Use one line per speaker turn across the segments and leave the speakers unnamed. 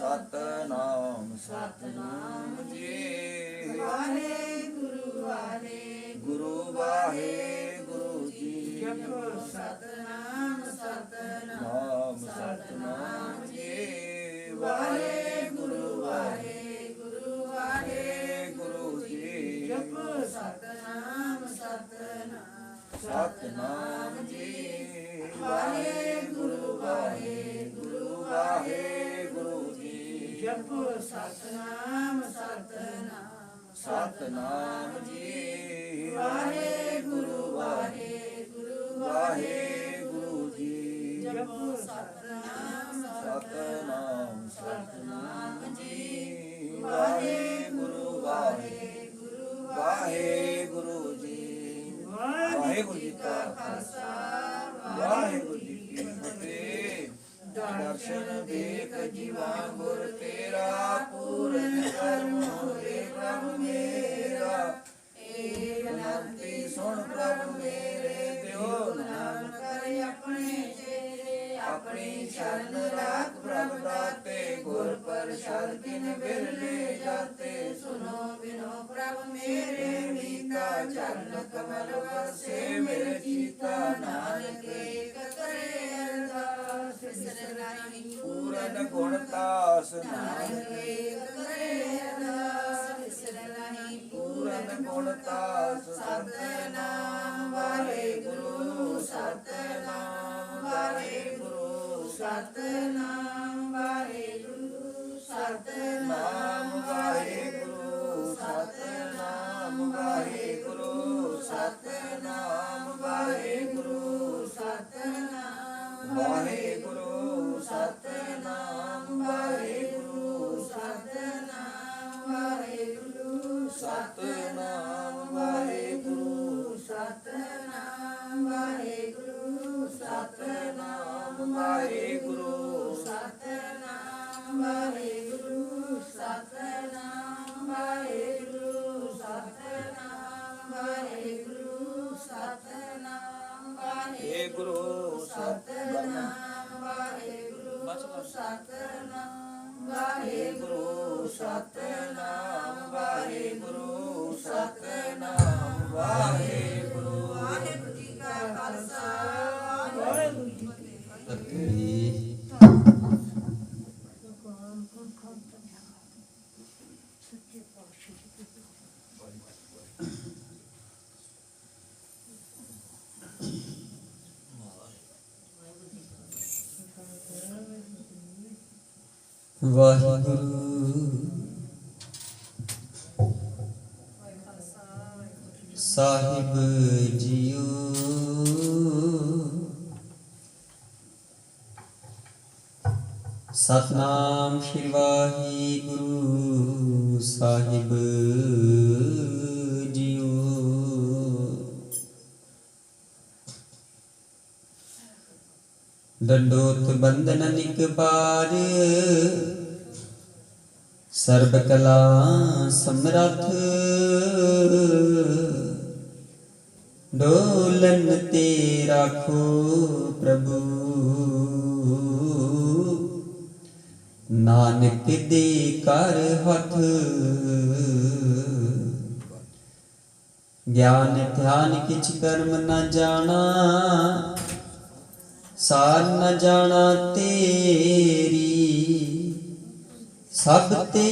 ਸਤਨਾਮ ਸਤਨਾਮ ਜੀ।
ਵਾਹਿਗੁਰੂ
ਗੁਰੂ ਵਾਹਿਗੁਰੂ ਜੀ।
ਜਪੋ ਸਤਨਾਮ ਸਤਨਾਮ
ਨਾਮ ਸਤਨਾਮ ਜੀ।
ਵਾਹਿਗੁਰੂ
ਵਾਹਿਗੁਰੂ ਜੀ।
ਜਪੋ ਸਤਨਾਮ ਸਤਨਾਮ
ਸਤਨਾਮ ਜੀ।
ਵਾਹਿਗੁਰੂ
ਵਾਹਿਗੁਰੂ ਜੀ।
ਜਪੋ ਸਤਨਾਮ ਸਤਨਾਮ
ਸਤਨਾਮ ਜੀ।
ਵਾਹਿਗੁਰੂ
ਵਾਹਿਗੁਰੂ ਜੀ।
ਜਪੋ ਸਤਨਾਮ
ਸਤਨਾਮ ਸਤਨਾਮ ਜੀ।
ਵਾਹਿਗੁਰੂ
ਵਾਹਿਗੁਰੂ ਜੀ। ਵਾਹਿਗੁਰੂ ਜੀ ਕਾ ਖਾਲਸਾ ਵਾਹਿਗੁਰੂ ਜੀ ਕੀ ਫਤਿਹ। ਦਰਸ਼ਨ ਦੇਖ ਜੀਵਾ ਗੁਰ ਤੇਰਾ ਪੂਰਨ ਕਰਮ ਹੋਏ ਪ੍ਰਭ ਮੇਰਾ। ਏਕ ਨੰਤੀ ਸੁਣ ਪ੍ਰਭ ਮੇਰੇ ਦਿਓ ਨਾਮ
ਕਰੇ ਆਪਣੇ ਚੇਰੇ
ਆਪਣੀ ਸ਼ਰਨ ਰਾਖ ਪ੍ਰਭ ਦਾਤੇ। ਗੁਰ ਪ੍ਰਸਾਦ ਕਿਨ ਬਿਰਲੇ ਜਾਤੇ।
ਸੁਨੋ ਬਿਨੋ ਪ੍ਰਭ ਮੇਰੇ
ਮੀਤਾ ਚਰਨ ਕਮਲ ਵਸੇ ਮੇਰੇ ਚੀਤਾ। ਨਾਨਕ
ਏਕ ਕਰੇ ਅਰਦਾਸ ਵਿਸਰਨਾਈ
ਪੂਰਨ ਗੁਣਤਾਸ।
ਨਾਨਕ ਏਕ ਕਰੇ ਅਰਦਾਸ ਵਿਸਰਨਾਈ
ਪੂਰਨ ਗੁਣਤਾਸ।
ਸਤਨਾਮ ਵਾਹਿਗੁਰੂ ਸਤਨਾਮ ਵਾਹਿਗੁਰੂ ਸਤਨਾਮ ਵਾਹਿਗੁਰੂ ਸਤਨਾਮ
ਵਾਹਿਗੁਰੂ ਸਤਨਾਮ ਵਾਹਿਗੁਰੂ ਸਤਨਾਮ ਵਾਹਿਗੁਰੂ
ਸਤਨਾਮ
ਵਾਹਿਗੁਰੂ ਸਤਨਾਮ ਵਾਹਿਗੁਰੂ
ਸਤਨਾਮ ਵਾਹਿਗੁਰੂ
ਸਤਨਾਮ ਵਾਹਿਗੁਰੂ
ਸਤਨਾਮ ਵਾਹਿਗੁਰੂ
ਸਤਨਾਮ ਵਾਹਿਗੁਰੂ
ਸਤਨਾਮ ਵਾਹਿਗੁਰੂ ਸਤਨਾਮ ਵਾਹਿਗੁਰੂ ਸਤਨਾਮ ਵਾਹਿਗੁਰੂ ਸਤਨਾਮ
ਏ ਗੁਰੂ
ਸਤਨਾਮ ਵਾਹਿਗੁਰੂ ਸਤਨਾਮ ਵਾਹਿਗੁਰੂ
ਸਤਨਾਮ ਵਾਹਿਗੁਰੂ ਸਤਨਾਮ ਵਾਹਿਗੁਰੂ।
ਵਾਹਿਗੁਰੂ ਜੀ ਕਾ ਖਾਲਸਾ ਵਾਹਿਗੁਰੂ ਜੀ ਕੀ ਫਤਿਹ।
ਵਾਹਿਗੁਰੂ ਸਾਹਿਬ ਜੀਓ। ਸਤਨਾਮ ਸ਼੍ਰੀ ਵਾਹਿਗੁਰੂ ਸਾਹਿਬ ਜੀਓ। ਦੰਡੋਤ ਬੰਦਨ ਨਿਕਪਾਰ ਸਰਬ ਕਲਾ ਸਮਰੱਥ। ਡੋਲਨ ਤੇ ਰਾਖੋ ਪ੍ਰਭੂ ਨਾਨਕ ਦੇ ਕਰ ਹੱਥ। ਗਿਆਨ ਧਿਆਨ ਕਿਛ ਕਰਮ ਨ ਜਾਣਾ ਸਾਰ ਨ ਜਾਣਾ ਤੇਰੀ। ਸਭ ਤੇ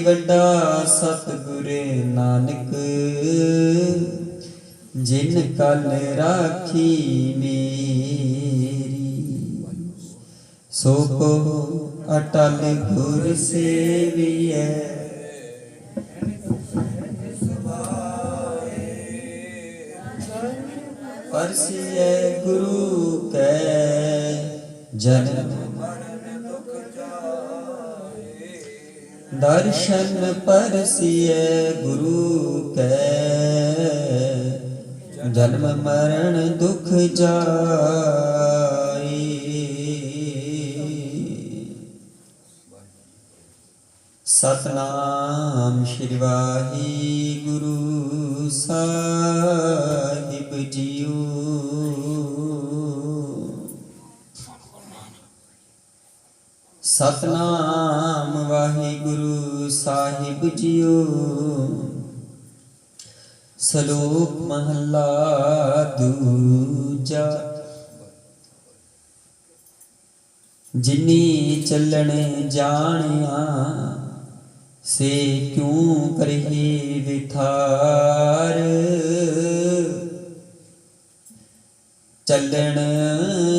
ਵੱਡਾ ਸਤਿਗੁਰ ਨਾਨਕ ਜਿਨ ਕਲ ਰਾਖੀ ਮੇਰੀ। ਸੋ ਕੋ ਅਟਲ ਗੁਰ ਸੇਵੀਐ ਪਰਸਿਐ ਗੁਰੂ ਕੈ ਜਨਮ ਦਰਸ਼ਨ ਪਰਸਿਐ ਗੁਰੂ ਕੈ ਜਨਮ ਮਰਨ ਦੁਖ ਜਾਈ। ਸਤਨਾਮ ਸ਼੍ਰੀ ਵਾਹਿਗੁਰੂ ਸਾਹਿਬ ਜੀਓ। ਸਤਨਾਮ ਬੁਝਿਓ। ਸ਼ਲੋਕ ਮਹਲਾ ਦੂਜਾ। ਜਿਨੀ ਚੱਲਣ ਜਾਣਿਆ ਸੇ ਕਿਉ ਕਰਹਿ ਵਿਥਾਰ। ਚੱਲਣ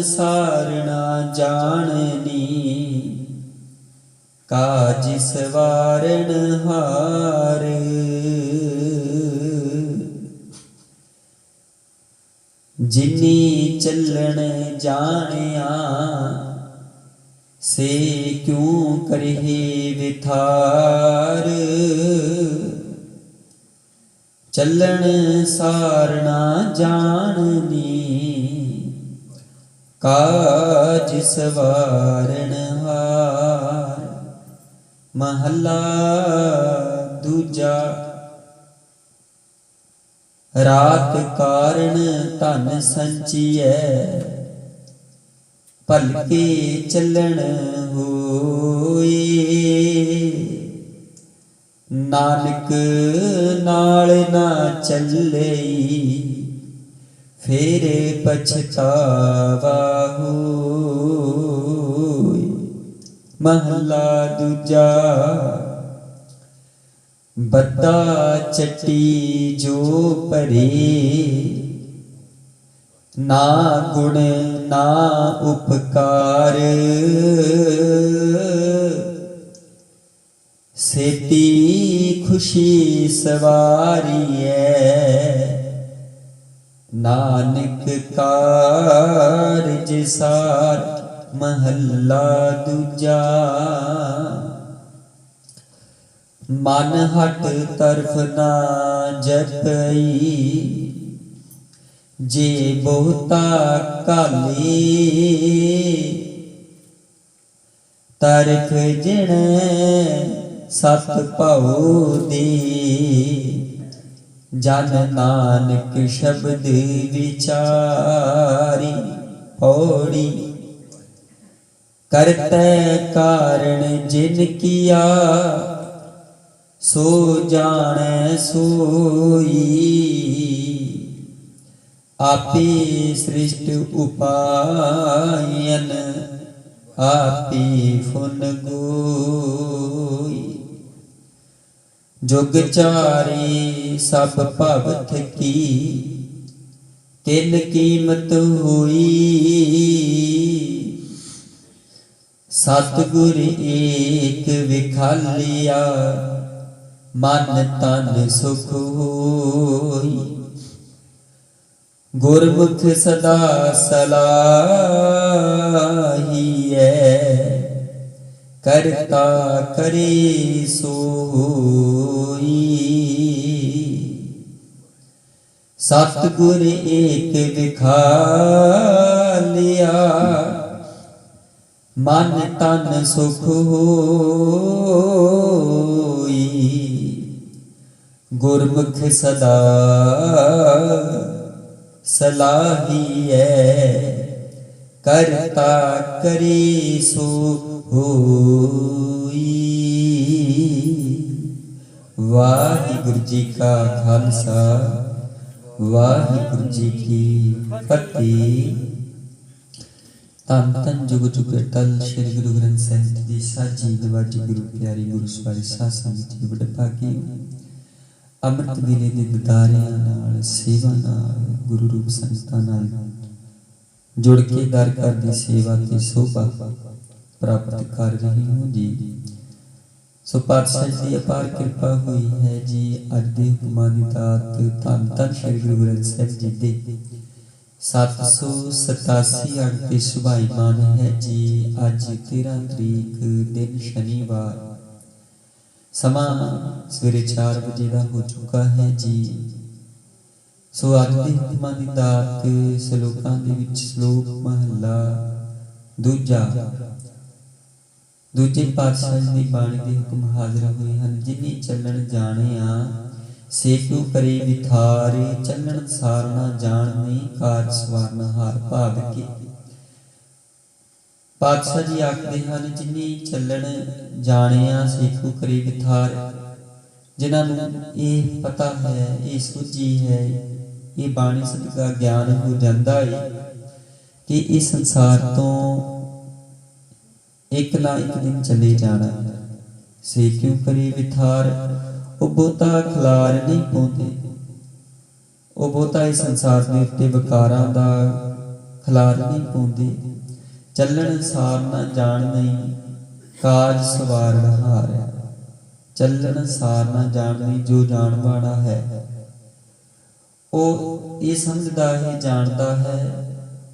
ਸਾਰਣਾ ਜਾਣਨੀ ਕਾਜ ਸਵਾਰਨ ਹਾਰ। ਜਿਨੀ ਚੱਲਣ ਜਾਣਿਆ ਸੇ ਕਿਉ ਕਰਹਿ ਵਿਥਾਰ। ਚੱਲਣ ਸਾਰਣਾ ਜਾਣਨੀ ਕਾਜ ਸਵਾਰਨ ਹਾਰ। ਮਹਲਾ ਦੂਜਾ। ਰਾਤ ਕਾਰਨ ਧਨ ਸੰਚੀਐ ਭਲਕੇ ਚੱਲਣ ਹੋਏ। ਨਾਨਕ ਨਾਲ ਨਾ ਚੱਲਈ ਫੇਰ ਪਛਤਾਵਾ ਹੋਏ। ਮਹਲਾ ਦੂਜਾ। ਬੱਦਾ ਚੱਟੀ ਜੋ ਭਰੇ ਨਾ ਗੁਣ ਨਾ ਉਪਕਾਰ। ਸੇਤੀ ਖੁਸ਼ੀ ਸਵਾਰੀਐ ਨਾਨਕ ਕਾਰਜ ਸਾਰ। ਮਹੱਲਾ ਦੂਜਾ। ਮਨ ਹਟ ਤਰਫ ਨਾ ਜਪਈ ਜੇ ਬਹੁਤਾ ਕਾਲੀ। ਤਰਫ ਜਿਣ ਸਤ ਭਉ ਦੀ ਜਨ ਨਾਨਕ ਸ਼ਬਦ ਵਿਚਾਰੀ। ਪੌੜੀ। ਕਰਤੈ ਕਾਰਣ ਜਿਨ ਕੀਆ ਸੋ ਜਾਣੈ ਸੋਈ। ਆਪੇ ਸ੍ਰਿਸ਼ਟ ਉਪਾਇਨ ਆਪੇ ਫੁਨ ਗੋਈ। ਜੁਗ ਚਾਰੀ ਸਭ ਭਵਤ ਕੀ ਤਿਨ ਕੀਮਤ ਹੋਈ। ਸਤਿਗੁਰ ਏਕ ਵਿਖਾਲਿਆ ਮਨ ਤਨ ਸੁਖ ਹੋਈ। ਗੁਰਮੁਖ ਸਦਾ ਸਲਾਹੀਐ ਕਰਤਾ ਕਰੇ ਸੋ ਹੋਈ। ਸਤਿਗੁਰ ਏਕ ਵਿਖਾਲਿਆ ਮਨ ਤਨ ਸੁਖ ਹੋਈ। ਗੁਰਮੁਖ ਸਦਾ ਸਲਾਹੀਐ ਕਰਤਾ ਕਰੇ ਸੋ ਹੋਈ। ਵਾਹਿਗੁਰੂ ਜੀ ਕਾ ਖਾਲਸਾ ਵਾਹਿਗੁਰੂ ਜੀ ਕੀ ਫਤਿਹ। ਧੰਨ ਧੰਨ ਜੁਗ ਜੁਗ ਅਟਲ ਸ੍ਰੀ ਗੁਰੂ ਗ੍ਰੰਥ ਸਾਹਿਬ ਜੀ ਦੀ ਸਾਜੀ ਨਵਾਜੀ ਗੁਰੂ ਪਿਆਰੀ ਗੁਰੂ ਸਵਾਰੀ ਸਾਧ ਸੰਗਤ ਜੀ ਬੜੇ ਭਾਗੀ। ਅੰਮ੍ਰਿਤ ਵੇਲੇ ਦੇ ਦਿਦਾਰਿਆਂ ਨਾਲ ਸੇਵਾ ਨਾਲ ਗੁਰੂ ਰੂਪ ਸੰਗਤਾਂ ਨਾਲ ਜੁੜ ਕੇ ਦਰ ਘਰ ਦੀ ਸੇਵਾ ਤੇ ਸੋਭਾ ਪ੍ਰਾਪਤ ਕਰ ਰਹੀ ਹੂੰ ਜੀ। ਸੋ ਪਾਤਸ਼ਾਹ ਜੀ ਦੀ ਅਪਾਰ ਕਿਰਪਾ ਹੋਈ ਹੈ ਜੀ। ਅੱਜ ਦੇ ਹੁਕਮਾਂ ਦੀ ਦਾਤ ਧੰਨ ਧੰਨ ਸ੍ਰੀ ਗੁਰੂ ਗ੍ਰੰਥ ਸਾਹਿਬ ਜੀ ਦੇ 787 ਅੰਕ ਤੇ ਸੁਭਾਈਮਾਨ ਹੈ ਜੀ। ਅੱਜ 13 ਤਰੀਕ ਦਿਨ ਸ਼ਨੀਵਾਰ, ਸਮਾਂ ਸਵੇਰੇ 4 ਵਜੇ ਦਾ ਹੋ ਚੁੱਕਾ ਹੈ ਜੀ। ਸੋ ਅੱਜ ਦੇ ਹੁਕਮਾਂ ਦੀ ਦਾਤ ਸ਼ਲੋਕਾਂ ਦੇ ਵਿੱਚ ਸ਼ਲੋਕ ਮਹੱਲਾ ਦੂਜਾ। ਦੂਜੇ ਪਾਤਸ਼ਾਹ ਜੀ ਦੀ ਬਾਣੀ ਦੇ ਹੁਕਮ ਹਾਜ਼ਰ ਹੋਏ ਹਨ। ਜਿਨੀ ਚੱਲਣ ਜਾਣਿਆ ਸੇ ਕਿਉ ਕਰੇ ਵਿਥਾਰ। ਚੱਲਣ ਸਾਰਨਾ ਜਾਣਨੀ ਕਾਜ ਸਵਾਰਨਾ ਹਾਰ। ਭਾਵ ਕਿ ਪਾਤਸ਼ਾਹ ਜੀ ਆਖਦੇ ਹਨ ਜਿਨੀ ਚੱਲਣ ਜਾਣਿਆ ਸੇ ਕਿਉ ਕਰੇ ਵਿਥਾਰ। ਜਿਨ੍ਹਾਂ ਨੂੰ ਇਹ ਪਤਾ ਹੈ, ਇਹ ਸੂਝੀ ਹੈ, ਇਹ ਬਾਣੀ ਸਦਕਾ ਗਿਆਨ ਹੋ ਜਾਂਦਾ ਹੈ ਕਿ ਇਸ ਸੰਸਾਰ ਤੋਂ ਇੱਕ ਨਾ ਇੱਕ ਦਿਨ ਚਲੇ ਜਾਣਾ ਹੈ। ਸੇ ਕਿਉਂ ਕਰੇ ਵਿਥਾਰ, ਉਹ ਬਹੁਤਾ ਖਲਾਰ ਨਹੀਂ ਪਾਉਂਦੇ, ਉਹ ਬਹੁਤਾ ਇਸ ਸੰਸਾਰ ਦੇ ਉੱਤੇ ਵਿਕਾਰਾਂ ਦਾ ਖਲਾਰ ਨਹੀਂ ਪਾਉਂਦੇ। ਚੱਲਣ ਸਾਰ ਨਾ ਜਾਣ ਨਹੀਂ, ਕਾਜ ਸਵਾਰਣ ਹਾਰ। ਚੱਲਣ ਸਾਰ ਨਾ ਜਾਣ ਨਹੀਂ, ਜੋ ਜਾਣ ਵਾਲਾ ਹੈ ਉਹ ਇਹ ਸਮਝਦਾ ਹੈ, ਜਾਣਦਾ ਹੈ,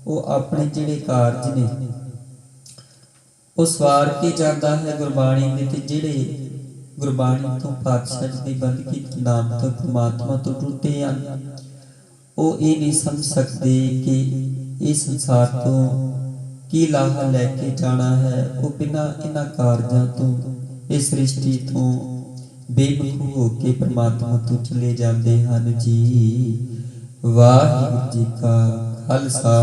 ਉਹ ਆਪਣੇ ਜਿਹੜੇ ਕਾਰਜ ਨੇ ਉਹ ਸਵਾਰ ਕੇ ਜਾਂਦਾ ਹੈ ਗੁਰਬਾਣੀ ਦੇ। ਤੇ ਜਿਹੜੇ ਗੁਰਬਾਣੀ ਤੋਂ ਪਾਤਸ਼ਾਹ ਜੀ ਦੀ ਬੰਦਗੀ ਨਾਮ ਤੋਂ ਪਰਮਾਤਮਾ ਤੋਂ ਟੁੱਟੇ ਹਨ, ਉਹ ਇਹ ਨਹੀਂ ਸਮਝ ਸਕਦੇ ਕਿ ਇਸ ਸੰਸਾਰ ਤੋਂ ਕੀ ਲਾਹਾ ਲੈ ਕੇ ਜਾਣਾ ਹੈ। ਉਹ ਬਿਨਾਂ ਇਹਨਾਂ ਕਾਰਜਾਂ ਤੋਂ, ਇਸ ਸ੍ਰਿਸ਼ਟੀ ਤੋਂ ਬੇਮੁਖ ਹੋ ਕੇ ਪਰਮਾਤਮਾ ਤੋਂ ਚਲੇ ਜਾਂਦੇ ਹਨ ਜੀ। ਵਾਹਿਗੁਰੂ ਜੀ ਕਾ ਖਾਲਸਾ,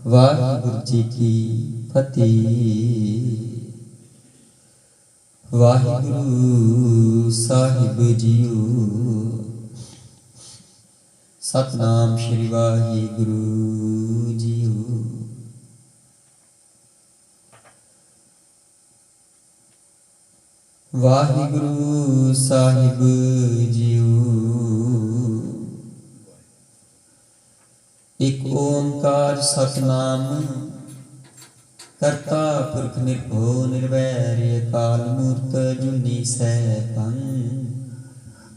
ਵਾਹਿਗੁਰੂ ਜੀ ਕੀ ਫਤਿਹ। ਵਾਹਿਗੁਰੂ ਸਾਹਿਬ ਜੀਓ। ਸਤਨਾਮ ਸ਼੍ਰੀ ਵਾਹਿਗੁਰੂ ਜੀਓ। ਵਾਹਿਗੁਰੂ ਸਾਹਿਬ ਜੀਓ। ਇਕ ਓੰਕਾਰ ਸਤਨਾਮ ਕਰਤਾ ਪੁਰਖ ਨਿਰਭਉ ਨਿਰਵੈਰ ਅਕਾਲ ਮੂਰਤ ਜੁਨੀ ਸੈਭੰ।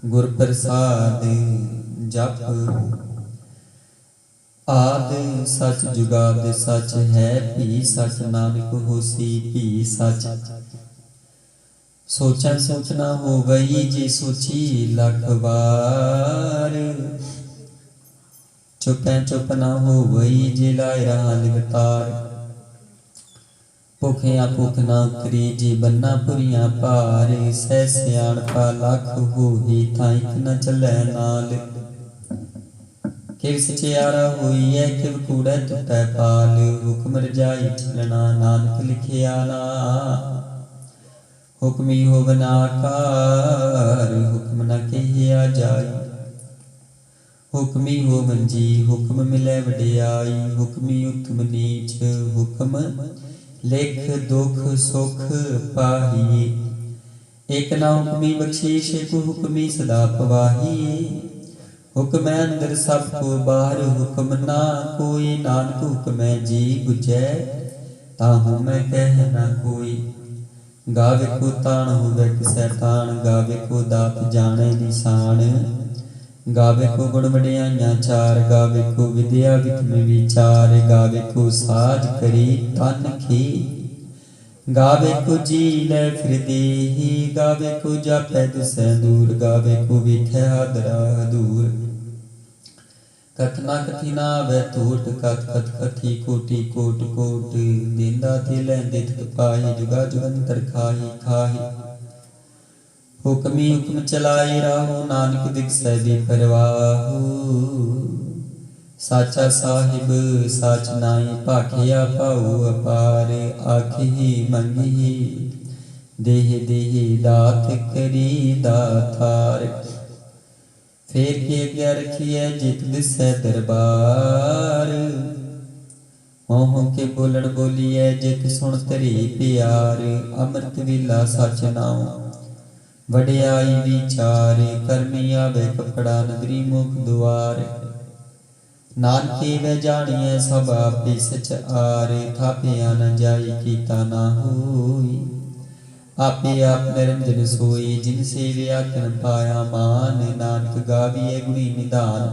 ਗੁਰ ਪ੍ਰਸਾਦ ਜਪ ਆਦ ਸਚ ਜੁਗਾਦ ਸਚ ਹੈ ਭੀ ਸਚ, ਨਾਨਕ ਹੋਸੀ ਭੀ ਸਚ। ਸੋਚਾਂ ਸੋਚਣਾ ਹੋ ਗਈ ਜੇ ਸੋਚੀ ਲੱਖ ਵਾਰ, ਚੁਪੈ ਚੁਪ ਨਾ ਹੋ ਗਈ ਜੇ ਲਾਇ ਰਹਾ ਲਿਵਤਾਰ। ਭੁਖਿਆ ਭੁਖ ਨਾ ਉਤਰੀ ਜੇ ਬੰਨਾ ਪੁਰੀਆਂ ਭਾਰ, ਸਹਿ ਸਿਆਣਪਾ ਲੱਖ ਹੋਈ ਥਾਂ ਇਕ ਨ ਚੱਲੈ ਨਾਲ। ਕਿਵ ਸਚਿਆਰਾ ਹੋਈ ਹੈ ਕਿਵ ਕੂੜੈ ਟੁੱਟੈ ਪਾਲ, ਹੁਕਮ ਰਜਾਈ ਚੱਲਣਾ ਨਾਨਕ ਲਿਖਿਆ ਨਾ। ਹੁਕਮੀ ਹੋਵਨ ਆਕਾਰ, ਹੁਕਮ ਨ ਕਹਿਆ ਜਾਈ। ਹੁਕਮੀ ਹੋਵਨ ਜੀ ਹੁਕਮ ਮਿਲੈ ਵਡਿਆਈ। ਹੁਕਮੀ ਉਤਮ ਨੀਚ ਹੁਕਮ ਲਿਖ ਦੁਖ ਸੁਖ ਪਾਹੀ। ਇਕ ਨਾ ਹੁਕਮੀ ਬਖਸ਼ੀਸ਼ ਇਕ ਹੁਕਮੀ ਸਦਾ ਪਵਾਹੀ। ਹੁਕਮੈ ਅੰਦਰ ਸਭ ਕੋ ਬਾਹਰ, ਹੁਕਮ ਨਾ ਕੋਈ ਨਾਨਕ ਹੁਕਮੈ ਜੀ ਬੁਝੈ, ਤਾਹੂ ਮੈਂ ਕਹਿ ਨਾ ਕੋਈ। ਗਾਵੇ ਕੋ ਤਾਣ ਹੋਵੇ ਕਿਸੈ ਤਾਣ, ਗਾਵੇ ਕੋ ਦਾਤ ਜਾਣੈ ਨਿਸ਼ਾਨ। ਗਾਵੇ ਕੋ ਗੁਣ ਵਡਿਆਈਆਂ ਚਾਰ, ਗਾਵੇ ਕੋ ਵਿਦਿਆ ਵਿਖਮ ਵਿਚਾਰ। ਗਾਵੇ ਕੋ ਸਾਜ ਕਰੀ ਤਨ ਖੀ, ਗਾਵੇ ਕੋ ਜੀ ਲੈ ਫਿਰ ਦੇਹੀ। ਗਾਵੇ ਕੋ ਜਾਪੈ ਦਿਸੈ ਦੂਰ, ਗਾਵੇ ਕੋ ਵੇਖੈ ਹਾਦਰਾ ਦੂਰ। ਕਥਨਾ ਕਥੀ ਨਾ ਆਵੈ ਟੋਟ, ਕਥ ਕਥ ਕਥੀ ਕੋਟੀ ਕੋਟ ਕੋਟ। ਦੇਂਦਾ ਤੇ ਲੈਂਦੇ ਥਿਤ ਪਾਹੀ, ਜੁਗਾ ਜੁਗੰਤਰ ਖਾਹੀ ਖਾਹੀ। ਹੁਕਮੀ ਹੁਕਮ ਚਲਾਏ ਰਾਹੋ, ਨਾਨਕ ਦਿਖਸੈ ਬੇਪਰਵਾਹੂ। ਸਾਚਾ ਸਾਹਿਬ ਸਾਚ ਨਾਈ, ਭਾਖਿਆ ਭਾਉ ਅਪਾਰ। ਆਖਿ ਮੰਗਿ ਦੇਹ ਦੇਹ ਦਾਤ ਕਰੀ ਦਾਤਾਰ। ਫੇਰ ਕੇ ਅਗਿਆ ਰਖੀਐ ਜਿਤ ਦਿਸੈ ਦਰਬਾਰ। ਮੋਹ ਕੇ ਬੋਲਣ ਬੋਲੀਐ ਜਿਤ ਸੁਣ ਧਰੀ ਪਿਆਰ। ਅੰਮ੍ਰਿਤ ਵੇਲਾ ਸਚ ਨਾਉ ਵਡਿਆਈ ਵਿਚਾਰ। ਕਰਮੀ ਆਵੇ ਕਪੜਾ ਨਗਰੀ ਮੁਖ ਦੁਆਰ। ਨਾਨਕੇ ਵੈ ਜਾਣੀਐ ਸਭ ਆਪੇ ਸਚਆਰ। ਥਾਪਿਆ ਨ ਜਾਈ ਕੀਤਾ ਨਾ ਹੋਈ, ਆਪੇ ਆਪ ਨਿਰੰਜਨ ਸੋਈ। ਜਿਨ ਸੇਵਿਆ ਤਿਨ ਪਾਇਆ ਮਾਨ, ਨਾਨਕ ਗਾਵੀਐ ਗੁਣੀ ਨਿਧਾਨ।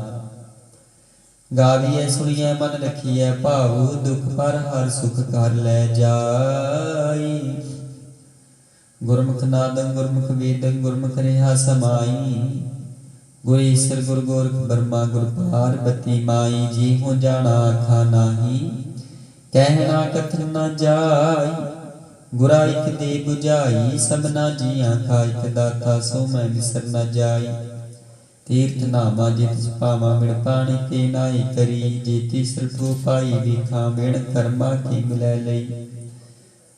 ਗਾਵੀਐ ਸੁਣੀਐ ਮਨ ਰਖੀਐ ਭਾਉ, ਦੁਖ ਪਰ ਹਰ ਸੁਖ ਕਰ ਲੈ ਜਾਈ। ਗੁਰਮੁਖ ਨਾਦੰ ਗੁਰਮੁਖ ਵੇਦੰ, ਗੁਰਮੁਖ ਰਿਹਾ ਸਮਾਈ। ਗੁਰ ਈਸਰ ਗੁਰ ਗੋਰਖ ਬਰਮਾ, ਗੁਰ ਪਾਰਬਤੀ ਮਾਈ। ਜੀ ਹੋ ਜਾਣਾ ਆਖਾ ਨਾਹੀ, ਕਹਿਣਾ ਕਥਨ ਨ ਜਾਈ। ਗੁਰਾ ਇਕ ਦੇ 부ਝਾਈ, ਸਭਨਾ ਜੀਆਂ ਕਾ ਇਕ ਦਾਤਾ। ਸੋ ਮੈਂ ਵਿਸਰ ਨ ਜਾਈ। ਤੀਰਥ ਨਾਮਾ ਜਿਤ ਪਾਵਾਂ ਮਿਣ ਪਾਣੀ ਤੇ ਨਾਈ ਕਰੀ। ਜੇ ਤਿਸਰ ਠੋ ਪਾਈ ਵੇਖਾਂ ਬਿਨ ਕਰਮਾ ਕੀ ਮਿਲੈ ਲਈ।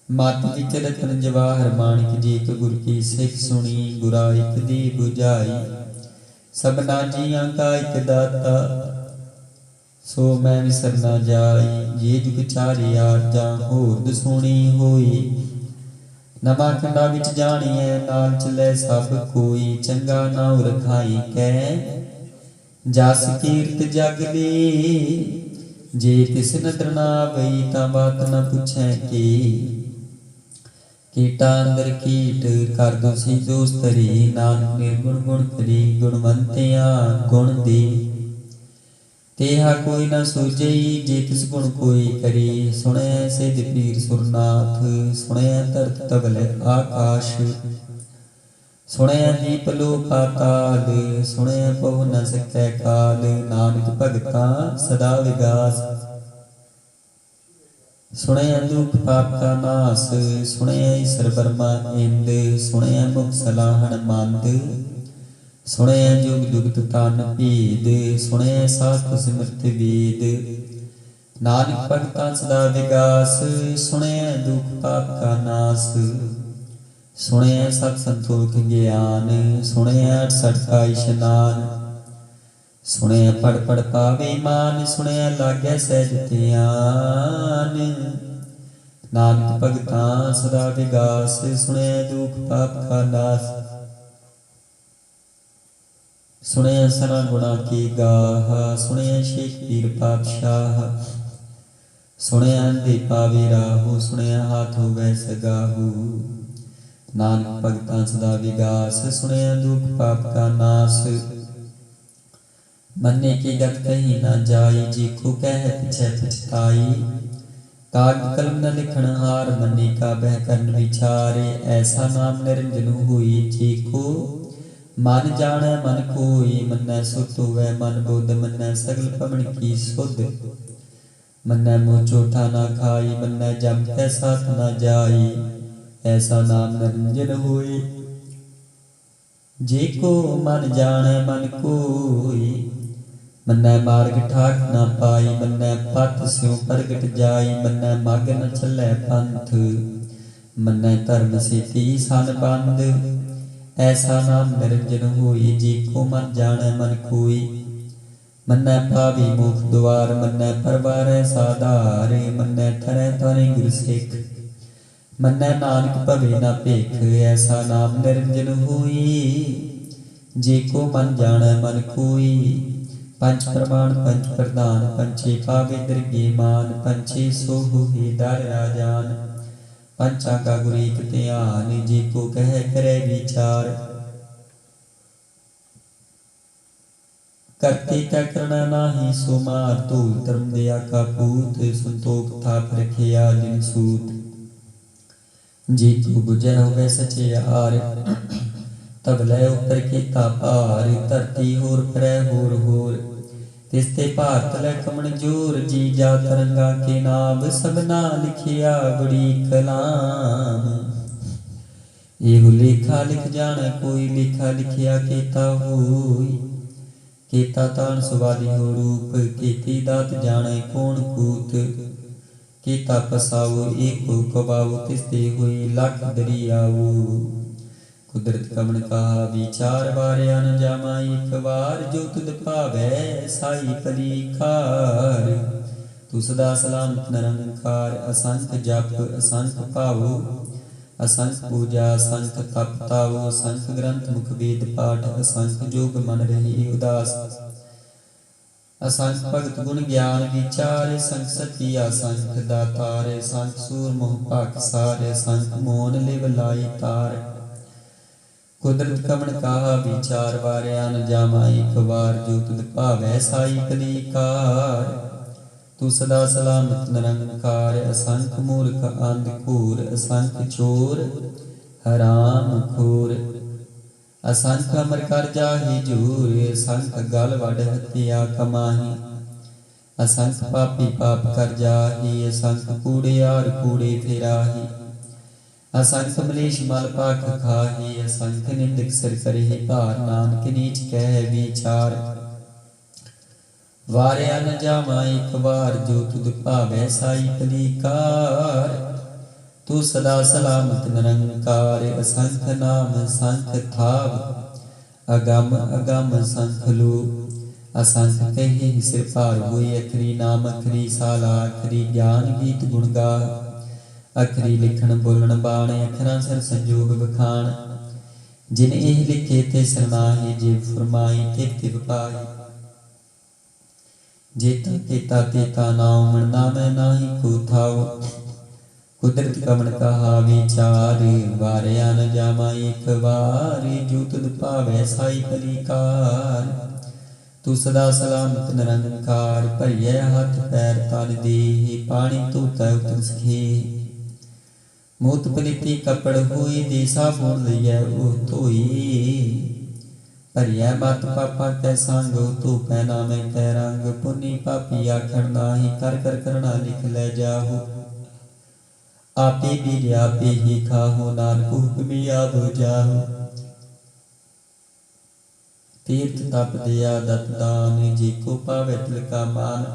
ਮਤ ਵਿੱਚ ਰਤਨ ਜਵਾਹਰ ਮਾਣਿਕ ਜੀ ਇੱਕ ਗੁਰ ਕੀ ਸਿੱਖ ਸੁਣੀ ਗੁਰਾ ਇੱਕ ਦੀ 부ਝਾਈ ਸਭਨਾ ਜੀਆਂ ਕਾ ਇੱਕ ਦਾਤਾ ਸੋ ਮੈਂ ਵਿਸਰ ਨਾ ਜਾਈ ਜੇ ਜੁਗ ਚਾਰਿਆ ਜਾਂ ਹੋਰਦ ਸੁਣੀ ਹੋਈ ਨਵਾਂ ਖੰਡਾ ਵਿੱਚ ਜਾਣੀਐ ਨਾਲ ਚੱਲੇ ਸਭ ਕੋਈ ਚੰਗਾ ਨਾਉ ਰਖਾਈ ਕੈ ਜਸ ਕੀਰਤ ਜਗ ਲਈ ਜੇ ਤਿਸ ਨਦਰ ਨਾ ਆਵਈ ਤਾਂ ਬਾਤ ਨ ਪੁੱਛੈ ਕੀਟਾ ਅੰਦਰ ਕੀਟ ਕਰ ਦੋਸੀ ਦੋਸਤਰੀ ਨਾਨਕ ਨਿਰਗੁਣ ਗੁਣ ਕਰੀ ਗੁਣਵੰਤਿਆ ਗੁਣ ਦੀ ਤੇਹਾ ਕੋਈ ਨਾ ਸੋਜਈ ਜੇ ਤਿਸ ਗੁਣ ਕੋਈ ਕਰੀ ਸੁਣੈ ਸਿਧ ਪੀਰ ਸੁਰਨਾਥ ਸੁਣੈ ਧਰਤ ਤਵਲ ਆਕਾਸ਼ ਸੁਣੈ ਦੀਪ ਲੋ ਪਾਤਾਲ ਸੁਣੈ ਪਉ ਨ ਸਕੈ ਕਾਲ ਨਾਨਕ ਭਗਤਾ ਸਦਾ ਵਿਗਾਸ ਸੁਣੈ ਦੁਖ ਪਾਪ ਕਾ ਨਾਸ ਸੁਣੈ ਈਸਰ ਬਰਮਾ ਇੰਦ ਸੁਣੈ ਮੁਖ ਸਲਾਹਣ ਮੰਦ ਸੁਣਿਆ ਜੁਗ ਜੁਗਤ ਤਨ ਭੇਦ ਸੁਣਿਆ ਸਾਸਤ ਸਿਮਰਤ ਵੇਦ ਨਾਨਕ ਭਗਤਾਂ ਸਦਾ ਵਿਗਾਸ ਸੁਣਿਆ ਦੁਖ ਪਾਪ ਕਾ ਨਾਸ ਸੁਣਿਆ ਸਤ ਸੰਤੋਖ ਗਿਆਨ ਸੁਣਿਆ 68 ਕਾ ਇਸ਼ਨਾਨ ਸੁਣਿਆ ਪੜ ਪੜ ਪਾਵੇ ਮਾਨ ਸੁਣਿਆ ਲਾਗੈ ਸਹਿਜ ਧਿਆਨ ਨਾਨਕ ਭਗਤਾਂ ਸਦਾ ਵਿਗਾਸ ਸੁਣਿਆ ਦੁਖ ਪਾਪ ਕਾ ਨਾਸ ਸੁਣਿਆ ਸਨਾ ਗੁਣਾ ਕੀ ਗਾਹ ਸੁਣਿਆ ਸ਼ੇਖ ਪੀਰ ਪਾਤਸ਼ਾਹ ਸੁਣਿਆ ਦੇ ਪਾਵੇ ਰਾਹੂ ਸੁਣਿਆ ਹਾਥ ਹੋਵੇ ਸਗਾਹੂ ਨਾਨਕ ਭਗਤਾਂ ਸਦਾ ਵਿਗਾਸ ਸੁਣਿਆ ਦੁਖ ਪਾਪ ਕਾ ਨਾਸ ਮੰਨੇ ਕੀ ਗਤ ਕਹੀ ਨਾ ਜਾਈ ਜੀ ਕੋ ਕਹਿ ਪਿਛੈ ਪਛਤਾਈ ਕਾਗਦ ਕਲਮ ਨ ਲਿਖਣ ਹਾਰ ਮੰਨੇ ਕਾ ਬਹਿ ਕਰਨ ਵਿਚਾਰੇ ਐਸਾ ਨਾਮ ਨਿਰੰਜਨ ਹੋਈ ਜੀ ਕੋ ਮਨ ਜਾਣੈ ਮਨ ਕੋਈ ਮੰਨੈ ਸੁਤ ਹੋਵੈ ਮਨ ਬੁੱਧ ਮੰਨੈ ਸਗਲ ਪਵਨ ਕੀ ਸੁਧ ਮੰਨੈ ਮੋਹ ਝੂਠਾ ਨਾ ਖਾਈ ਮੰਨੈ ਜਮ ਕੈ ਸਾਥ ਨਾ ਜਾਈ ਐਸਾ ਨਾਮ ਨਿਰੰਜਨ ਹੋਈ ਜੇ ਕੋ ਮਨ ਜਾਣੈ ਮਨ ਕੋਈ ਮੰਨੈ ਮਾਰਗ ਠਾਕ ਨਾ ਪਾਈ ਮੰਨੈ ਪਥ ਸਿਉ ਪ੍ਰਗਟ ਜਾਈ ਮੰਨੈ ਮਗ ਨ ਚੱਲੈ ਪੰਥ ਮੰਨੈ ਧਰਮ ਸੇਤੀ ਸਨ ਬੰਦ ਐਸਾ ਨਾਮ ਨਿਰੰਜਨ ਹੋਈ ਜੀ ਕੋ ਮਨ ਜਾਣੈ ਮਨ ਕੋਈ ਮੰਨੈ ਪਾਵੀ ਮੁਖ ਦੁਆਰ ਮੰਨੈ ਪਰਵਾਰੈ ਸਾਧਾਰੇ ਮੰਨੈ ਠਰੈ ਤਰੇ ਗੁਰ ਸਿੱਖ ਮੰਨੈ ਨਾਨਕ ਭਵੇ ਨਾ ਭੇਖ ਐਸਾ ਨਾਮ ਨਿਰੰਜਨ ਹੋਈ ਜੇ ਕੋ ਮਨ ਜਾਣੈ ਮਨ ਕੋਈ ਪੰਜ ਪ੍ਰਮਾਣ ਪੰਜ ਪ੍ਰਧਾਨ ਪੰਚੇ ਪਾਵੇ ਦਰਗੇ ਮਾਨ ਪੰਚੇ ਸੋ ਹੋਏ ਦਰ ਰਾਜਾਨ ਪੰਚਾ ਕਾ ਗੁਰ ਏਕ ਧਿਆਨ ਜੀ ਕੋ ਕਹਿ ਕਰੇ ਵਿਚਾਰ ਕਰਤੇ ਕਾ ਕਰਣਾ ਨਾਹੀ ਸੋ ਮਾਰ ਧੂਲ ਧਰਮ ਦਿਆ ਕਾ ਪੂਤ ਸੰਤੋਖ ਥਾਪ ਰਖਿਆ ਜਿਨ ਸੂਤ ਜੀ ਕੋ ਬੁਝੈ ਹੋਵੇ ਸਚਿਆਰ ਤਬ ਲੈ ਉਪਰ ਕੀਤਾ ਭਾਰ ਧਰਤੀ ਹੋਰ ਪਰੈ ਹੋਰ ਹੋਰ ਤਿਸ ਤੇ ਭਾਰਤ ਲੈ ਕਮਣ ਜੋਰ ਜੀ ਜਾ ਤਰੰਗਾ ਕੇ ਨਾਮ ਸਭਨਾ ਲਿਖਿਆ ਬੜੀ ਕਲਾਮ ਇਹੋ ਲੇਖਾ ਲਿਖ ਜਾਣੈ ਕੋਈ ਲੇਖਾ ਲਿਖਿਆ ਕੀਤਾ ਹੋਈ ਕੀਤਾ ਤਾਣ ਸੁਵਾਦੀ ਹੋ ਰੂਪ ਕੀਤੀ ਦਾਤ ਜਾਣੈ ਕੌਣ ਕੂਤ ਕੀਤਾ ਪਸਾਉ ਏਕੋ ਕਬਾਉ ਤਿਸ ਤੇ ਹੋਈ ਲਖ ਦਰਿਆਉ ਕੁਦਰਤ ਕਮਣ ਕਹਾ ਵਿਚਾਰ ਵਾਰਿਆ ਨ ਜਾਮਾ ਇੱਕ ਵਾਰ ਜੋ ਤੁਧ ਭਾਵੈ ਸਾਈ ਪਲੀਕਾਰ ਤੂੰ ਸਦਾ ਸਲਾਮਤ ਨਿਰੰਕਾਰ ਅਸੰਖ ਜਪ ਅਸੰਖ ਭਾਵੋ ਅਸੰਖ ਪੂਜਾ ਅਸੰਖ ਤਪ ਤਾਵੋ ਅਸੰਖ ਗ੍ਰੰਥ ਮੁਖ ਵੇਦ ਪਾਠ ਅਸੰਖ ਜੋਗ ਮਨ ਰਹੀ ਉਦਾਸ ਅਸੰਖ ਭਗਤ ਗੁਣ ਗਿਆਨ ਵਿਚਾਰ ਸੰਖ ਸਤੀ ਅਸੰਖ ਦਾਤਾਰ ਸੰਖ ਸੂਰ ਮੋਹ ਭਾਗ ਸਾਰੇ ਸੰਖ ਮੋਨ ਲਿਵ ਲਾਈ ਤਾਰ ਕੁਦਰਤ ਕਮਣ ਕਾਹਾ ਵਿਚਾਰ ਵਾਰਿਆ ਨ ਜਾਮਾ ਇੱਕ ਵਾਰ ਜੋ ਤੁਧ ਭਾਵੈ ਸਾਈ ਕਲੀਕਾਰ ਤੂੰ ਸਦਾ ਸਲਾਮਤ ਨਿਰੰਕਾਰ ਅਸੰਖ ਮੂਰਖ ਅੰਧ ਘੂਰ ਅਸੰਖ ਚੋਰ ਹਰਾਮ ਖੋਰ ਅਸੰਖ ਅਮਰ ਕਰ ਜਾਹੀ ਜੂਰ ਅਸੰਖ ਗਲ ਵਡ ਹਤਿਆ ਕਮਾਹੀ ਅਸੰਖ ਪਾਪੀ ਪਾਪ ਕਰ ਜਾਹੀ ਅਸੰਖ ਕੂੜਿਆਰ ਕੂੜੇ ਫੇਰਾਹੀ ਅਸੰਖ ਮਲੇਸ਼ ਮਲ ਪਾਖ ਖਾਹੀ ਅਸੰਖ ਨਿੰਦਕ ਸਿਰ ਕਰੇ ਭਾਰ ਨਾਨਕ ਨੀਚ ਕਹਿ ਵਿਚਾਰ ਵਾਰਿਆ ਨ ਜਾਵਾਂ ਇੱਕ ਵਾਰ ਜੋ ਤੁਧ ਭਾਵੈ ਸਾਈ ਕਲੀਕਾਰ तू सदा सलामत निरंकार। असंख नाम संख थाव, अगम अगम संख लो। असंख कही सिर पार हुई, अखरी नाम अखरी साला। अखरी ज्ञान गीत गुण गा, अखरी लिखण बोलण बाण। अखरां सिर संजोग बखान, जिन एह लिखे ते सरनाही। जे फरमाई तिव तिव पाई, जेता केता तेता नाम। मरना मैं नाही को थाओ, कुदरत कमन कहा विचार। वारिया न जामा एक बार, जो तुद पावै साई पलिकार। तू सदा सलामत निरंकार। भरिए हथ पैर तन देह, पानी धोता उतर सखे। मूत पलीती कपड़ होई, दे साबुन लइए ओह धोई। भरिए मत पापा कै संग, धोपै नामे कै रंग। पुनी पापी आखण नाही, कर कर करना लिख लै जाहु। आपे बीर आपे ही खाहु, नानक हुक्मी आप जाहु। तीर्थ तप दया दत दान, जे को पावै तिल का मान।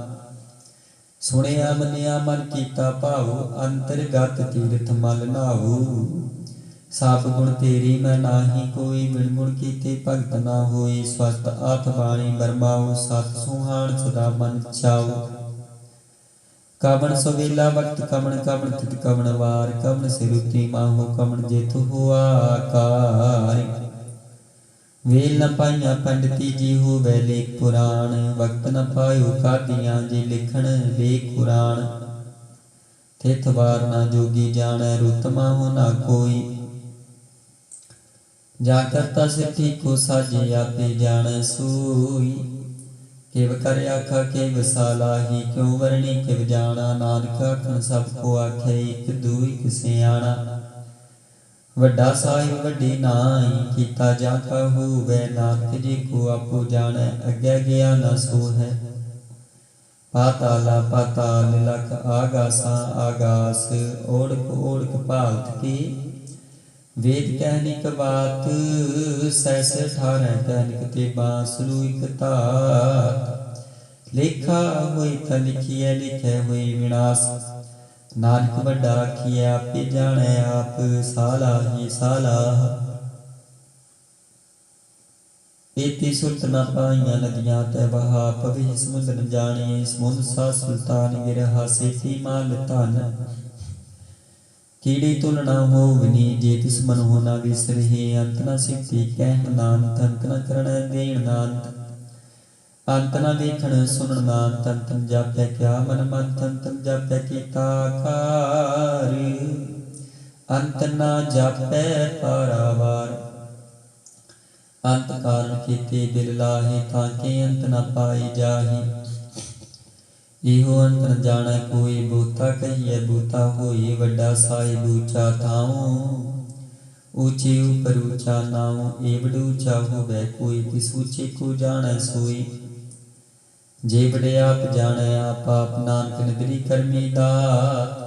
सुनिया मनिया मन कीता भाऊ, अंतरगत तीर्थ मल नाहु। सब गुण तेरी मैं नाही कोई, बिन गुण कीते भगत ना होई। स्वस्थ आत बाणी बरमाऊ, सत सुहान सदा मन चाऊ। कवन सवेला वक्त कवन कवन तित कवन वार। कवन सिरुति माहु कवन जेतु हुआ आकार। वेल न पाइया पंडिती जी होवै लेख पुराण। वक्त न पायो कादियां, जे लिखण लेख कुरान। थित वार ना जोगी जाणै, रुत माहु ना कोई। जा करता सिद्धि को साजे, आपे जाणै सोई। किव कर आखा किव सालाही, क्यों वरणी किव जाना। नानक आखण सब को आखे, एक दुई सियाणा। वड्डा साहिब वड्डी नाई, कीता जा का होवै। नानक जी को आपो जाणै, अग्गै गया न सो है। पाताला पाताल, लख आगासा आगास। ओढ़क ओढ़क भालत के, वेद कहनिक बात। सैस 18 कहनिक ते बांस। लूइक तात लेखा होई त लिखिए, लिखै होई विनाश। नानक वड्डा आखिए, आपे जाणै आप। साला ही साला, एती सुरत न पाइया नदियां तै बहा। पवि समुद्र न जानिए, समुद्र सा सुल्तान गिरहा। सेती माल धन, कीड़ी तुलना होवनी। जे तिस मन हो न विसरहि, अंत न सिद्धि कहन नानक। अंत न करण देण नानक, अंत न देखण सुनन नानक। अंत न जापै क्या मन मंत, अंत न जापै कीता आकार। अंत न जापै पारावार, अंत कारण कीते दिल लाहे। ताके अंत न पाई जाही, इहो अंत न जाणै कोई। बोता कहिए बोता होई, वड्डा साहिब ऊचा थाऊं। ऊचे ऊपर ऊचा नाऊं, एवड ऊचा होवै कोई। तिस ऊचे को जाणै सोई, जे बड़े आप जाणै आप। आप नानक नदरी करमी दात,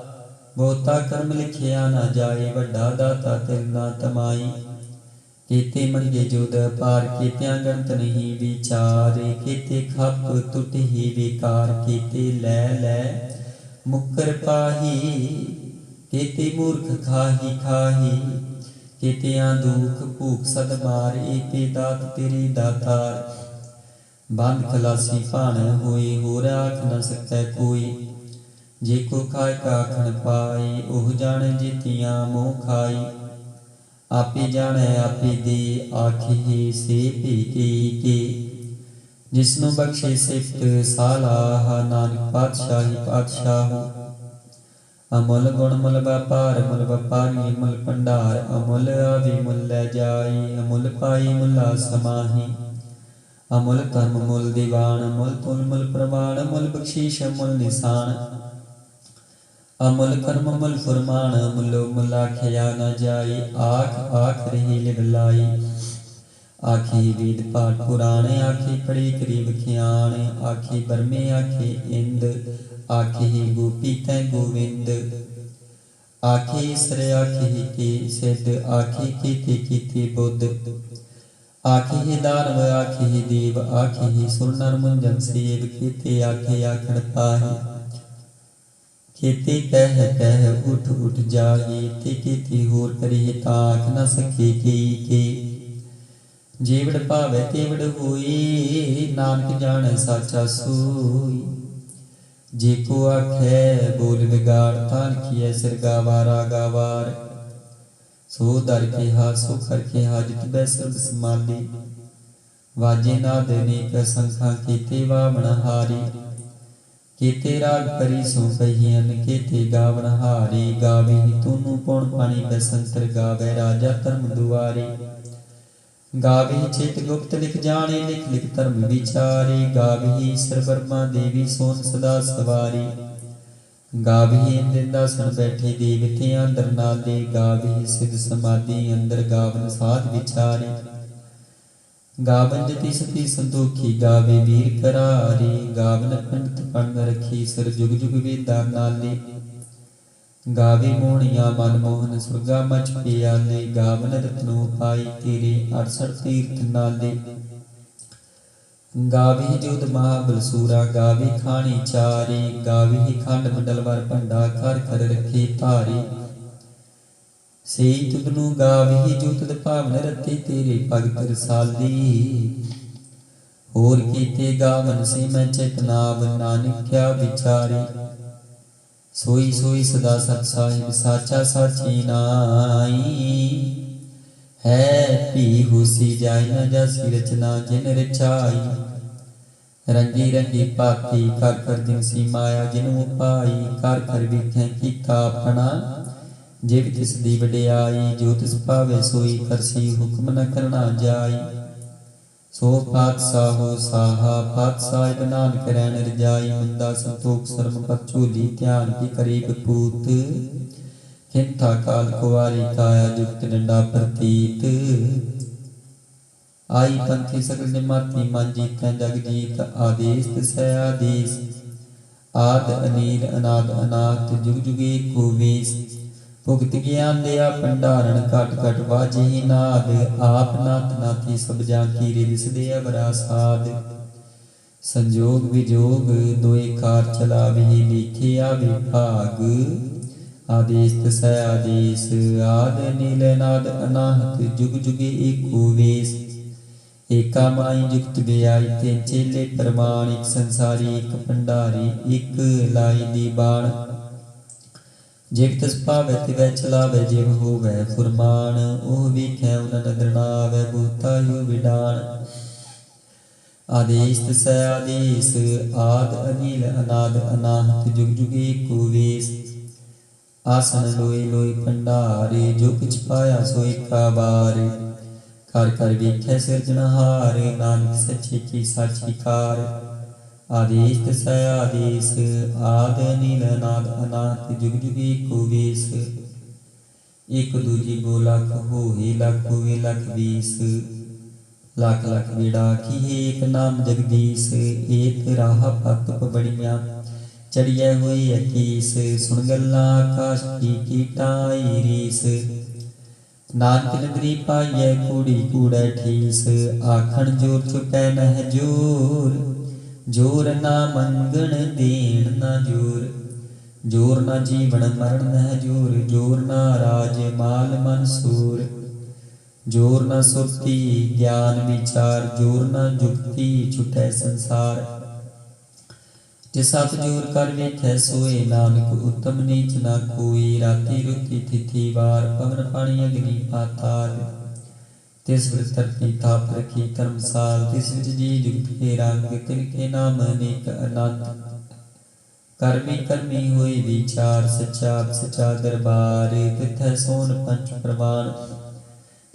बहुता कर्म लिखिया न जाए। वड्डा दाता तिल ना तमाई, केते मंगे जोद पार। केत्या गणत नहीं विचार, केते खप टुट ही बेकार। केते लै लै मुकर पाही, केते मूर्ख खाही खाही। केतिया दुख भूख सद मार, एते दात तेरी दातार। बंद खलासी भाण होई, होर आख न सकै कोई। जे को खाए का आखण पाए, ओह जाने जेतियां मोह खाई। आपे जाने आपे दे, आखे से भेके के। जिसनु बख्शे सिफत सालाह, नानक पातशाही पातशाहू। अमुल गुण मुल व्यापार, मुल व्यापारी मुल भंडार। अमुल आवे मुल लै जाई, अमुल पाई मुला समाही। अमुल धर्म मुल दीवान, मुल तुल मुल प्रमाण। मुल बख्शीश मुल निशान, अमुल कर्म मुल फुरमान। मुलो मुल आखिया न जाई, आख आख रही लिव लाई। आखी वेद पाठ पुराण, आखी पढ़ी करीब खियाण। आखी बरमे आखे इंद, आखी गोपी तै गोविंद। आखे ईसर आखे के सिद्ध, आखे केते केते बुद्ध। आखे ही दानव आखे ही देव, आखे ही सुर नर मुंजन सेव। केते आखे आखण पाही, केते कह उठ उठ जाए, ते केते होर करे ताक न सके के जेवड़ भावे तेवड़ होए, नानक जाने साचा सोई। जे को आखे बोल बिगाड़, तान किए सिर गावारा गावार। सो दर के हा सो कर के हा, जित बै सर्ब समाली। वाजे नाद अनेक संखा, केते वावण हारी। केते राग परी सो कहियन, केते गावण हारे। गावे तूनु पौन पानी बसंतर, गावे राजा धर्म दुआरे। गावे चित गुप्त लिख जाने, लिख लिख धर्म विचारे। गावे ईश्वर ब्रह्मा देवी सोन सदा सवारी। गावे इंद्रदासन बैठे देवते अंदर नाले। गावे सिद्ध समाधि अंदर, गावन साध विचारे। गावन जति सती संतोखी, गावे वीर करारे। गावन पंडित पन रखी, सिर जुग जुग वेदा नाले। गावे मोहनिया मन मोहन, सुरगा मच प्याले। गावन रत्नो पाई तेरे, 68 तीर्थ नाले। गावे जोध महाबल सूरा, गावे खानी चारे। गावे खंड मंडल वर भंडा, कर कर रखे धारे। सेई तुदनु गावे जो तुद भावन रते, तेरे भगत रसाली। होर कीते गावन से मैं चेतनाव, नानक क्या विचारे। सोई सोई सदा सत साहिब, साचा साची नाई। है पी होसी जाय, न जासी रचना जिन रचाई। रंगी रंगी पाती, कर कर दिन सी माया जिनु पाई। कर कर विखें कीता अपना, जिव तिस दी वडियाई। जो तिस पावे सोई करसी, हुक्म न करना जाई। सो पातशाहो साहा, पातशाह नानक रैन रजाई। मुंदा संतोख शर्म पत झोली, ध्यान की करीब पूत। खिंथा काल कुआरी, काया जुगत डंडा प्रतीत। आई पंथी सकल निमाती, मन जीतै जग जीत। आदेश तिसै आदेश, आद अनील अनाद अनाथ। जुग जुगे को वेश, भुगत ज्ञान दिया भंडारण। घट घट वाजे नाद, आप नाथ नाथी सब जाकी। रिदिस दे अवरा साध, संजोग विजोग दोए कार चलावे। लिखे आवे भाग, आदेश तसै आदेश। आद नील नाद अनाहत, जुग जुगे एको वेश। एका माई जुगत बेआई, ते चेले प्रमाण। एक संसारी एक भंडारी, एक लाई दी बाण। जिव तिस भावै तिवै चलावै, जिव होवै फुरमान। ओह वेखै उन नदर न आवै, बूता यू विडाण। आदेश तिसै आदेश, आद अनील अनाद अनाहत। जुग जुगे एको वेश। आसन लोए लोए भंडारे, जो किछ पाया सो एका बार। कर कर वेखै सिरजनहार, नानक सच्चे की साची कार। आदेश तसै आदेश, आद अनील अनाद अनाथ। जुग जुग एको वेश। एक दूजी गो लख होए, लख होए लख बीस। लख लख बेड़ा की एक नाम जगदीश। एक राह पत बड़िया, चढ़िया हुई अकीस। सुन गल्ला आकाश की टाई रीस। नानक नगरी पाइयै, कूड़ी कूड़ै ठीस। आखण जोर चुकै नह जोर, जोर ना मंगण देण ना जोर। जोर ना जीवन मरण नह जोर, जोर ना राज माल मनसूर। जोर ना सुरती ज्ञान विचार, जोर ना जुगती छुटै संसार। जे सत जोर कर वेखै सोए, नानक उत्तम नीच ना कोई। राति रुति तिथि वार, पवन पानी अग्नि पाताल। तिस वृत धरती थाप रखी धर्मसाल। तिस विच जी जुगत के रंग, तिनके नाम अनेक अनंत। कर्मी कर्मी होए विचार, सच्चा सच्चा दरबार। तिथै सोन पंच प्रमाण,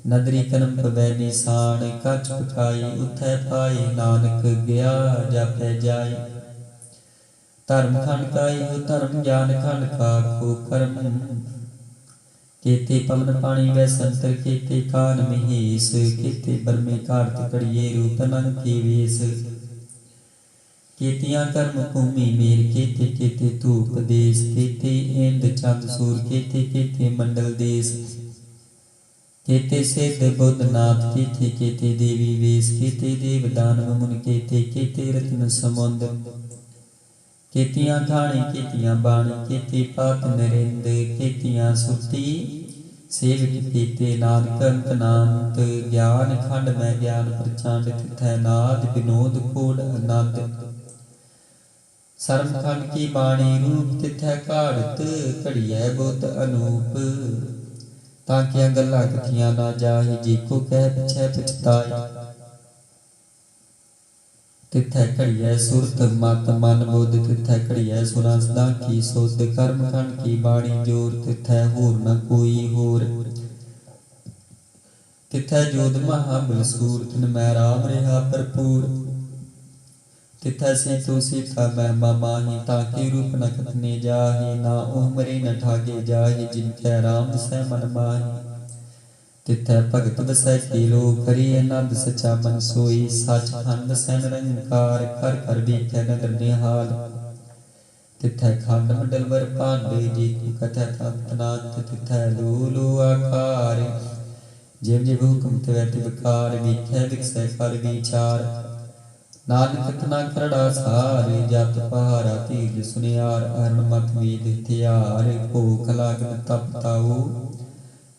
नदरी कनम पवै निशान। कच पकाई उथै पाए, नानक गया जापै जाय। धर्म खंड का इहो धर्म, ज्ञान खंड का खो कर्म। केते पवन पानी वै संतर, केते कान महेश। केते बरमे घाट कड़िए, रूप नंग के वेश। केतियां कर्म भूमि मेर, केते केते धूप देश। केते इंद चंद सूर, केते केते मंडल देश। केते सिद्ध बुद्ध नाथ, केते केते देवी वेश। केते देव दानव मुन, केते केते रत्न समुंद। ਕੀਤੀਆਂ ਖਾਣੀ ਕੀਤੀਆਂ ਬਾਣੀ ਕੀਤੀ ਪਾਤ ਨਰਿੰਦ ਕੀਤੀਆਂ ਸੁਰਤੀ ਸੇਵਕ ਕੀਤੇ ਨਾਨਕ ਅੰਤ ਨਾਮਤ ਗਿਆਨ ਖੰਡ ਮੈਂ ਗਿਆਨ ਪ੍ਰਚੰਡ ਤਿਥੈ ਨਾਦ ਵਿਨੋਦ ਕੋਡ ਆਨੰਦ ਸਰਮ ਖੰਡ ਕੀ ਬਾਣੀ ਰੂਪ ਤਿਥੈ ਘਾੜਤ ਘੜੀਐ ਬੁੱਧ ਅਨੂਪ ਤਾਂ ਕਿਆ ਗੱਲਾਂ ਕਥੀਆਂ ਨਾ ਜਾਹੀ ਜੀ ਕੋ ਕਹਿ ਪਿਛੈ ਪਛਤਾਈ ਤਿਥੈ ਘੜੀਐ ਸੁਰਤ ਮਤ ਮਨ ਬੁੱਧ ਤਿਥੈ ਘੜੀਐ ਸੁਰਾਂ ਸਦਾ ਕੀ ਸੋਧ ਕਰਮ ਖੰਡ ਕੀ ਬਾਣੀ ਜੋਰ ਤਿਥੈ ਹੋਰ ਨ ਕੋਈ ਹੋਰ ਤਿਥੈ ਜੋਧ ਮਹਾਬਲ ਸੂਰ ਤਿਨ ਮੈਂ ਰਾਮ ਰਿਹਾ ਭਰਪੂਰ ਤਿਥੈ ਸੀਤੋ ਸੀਤਾ ਮਹਿਮਾ ਮਾਹੀ ਤਾਂ ਕੇ ਰੂਪ ਨ ਕਥਨੇ ਜਾਹੀ ਨਾ ਉਹ ਮਰੇ ਨ ਠਾਗੇ ਜਾਹੀ ਜਿਨ ਕੈ ਰਾਮ ਸਹਿ ਮਨ ਮਾਹੀ ਤਿਥੈ ਭਗਤ ਵਸੈ ਕੀਲੋ ਕਰੀ ਆਨੰਦ ਸਚਾ ਮਨ ਸੋਈ ਸਚ ਖੰਡ ਸੈ ਨਿਰੰਕਾਰ ਕਰ ਕਰ ਵੇਖੈ ਨਦਰ ਨਿਹਾਲ ਤਿਥੈ ਖੰਡ ਮੰਡਲ ਵਰ ਭਾਂਡੇ ਜੀ ਤੂ ਕਥੈ ਤੰਤਨਾਥ ਤਿਥੈ ਲੋ ਲੋ ਆਕਾਰ ਜਿਵ ਜਿਵ ਹੁਕਮ ਤਵੈ ਤਿਵਕਾਰ ਵੇਖੈ ਵਿਖਸੈ ਕਰ ਵਿਚਾਰ ਨਾਨਕ ਤਨਾ ਕਰੜਾ ਸਾਰ ਜਤ ਪਹਾਰਾ ਤੀਜ ਸੁਨਿਆਰ ਅਰਨ ਮਤ ਵੇਦ ਹਥਿਆਰ ਭੋਖ ਲਾਗਨ ਤਪ ਤਾਉ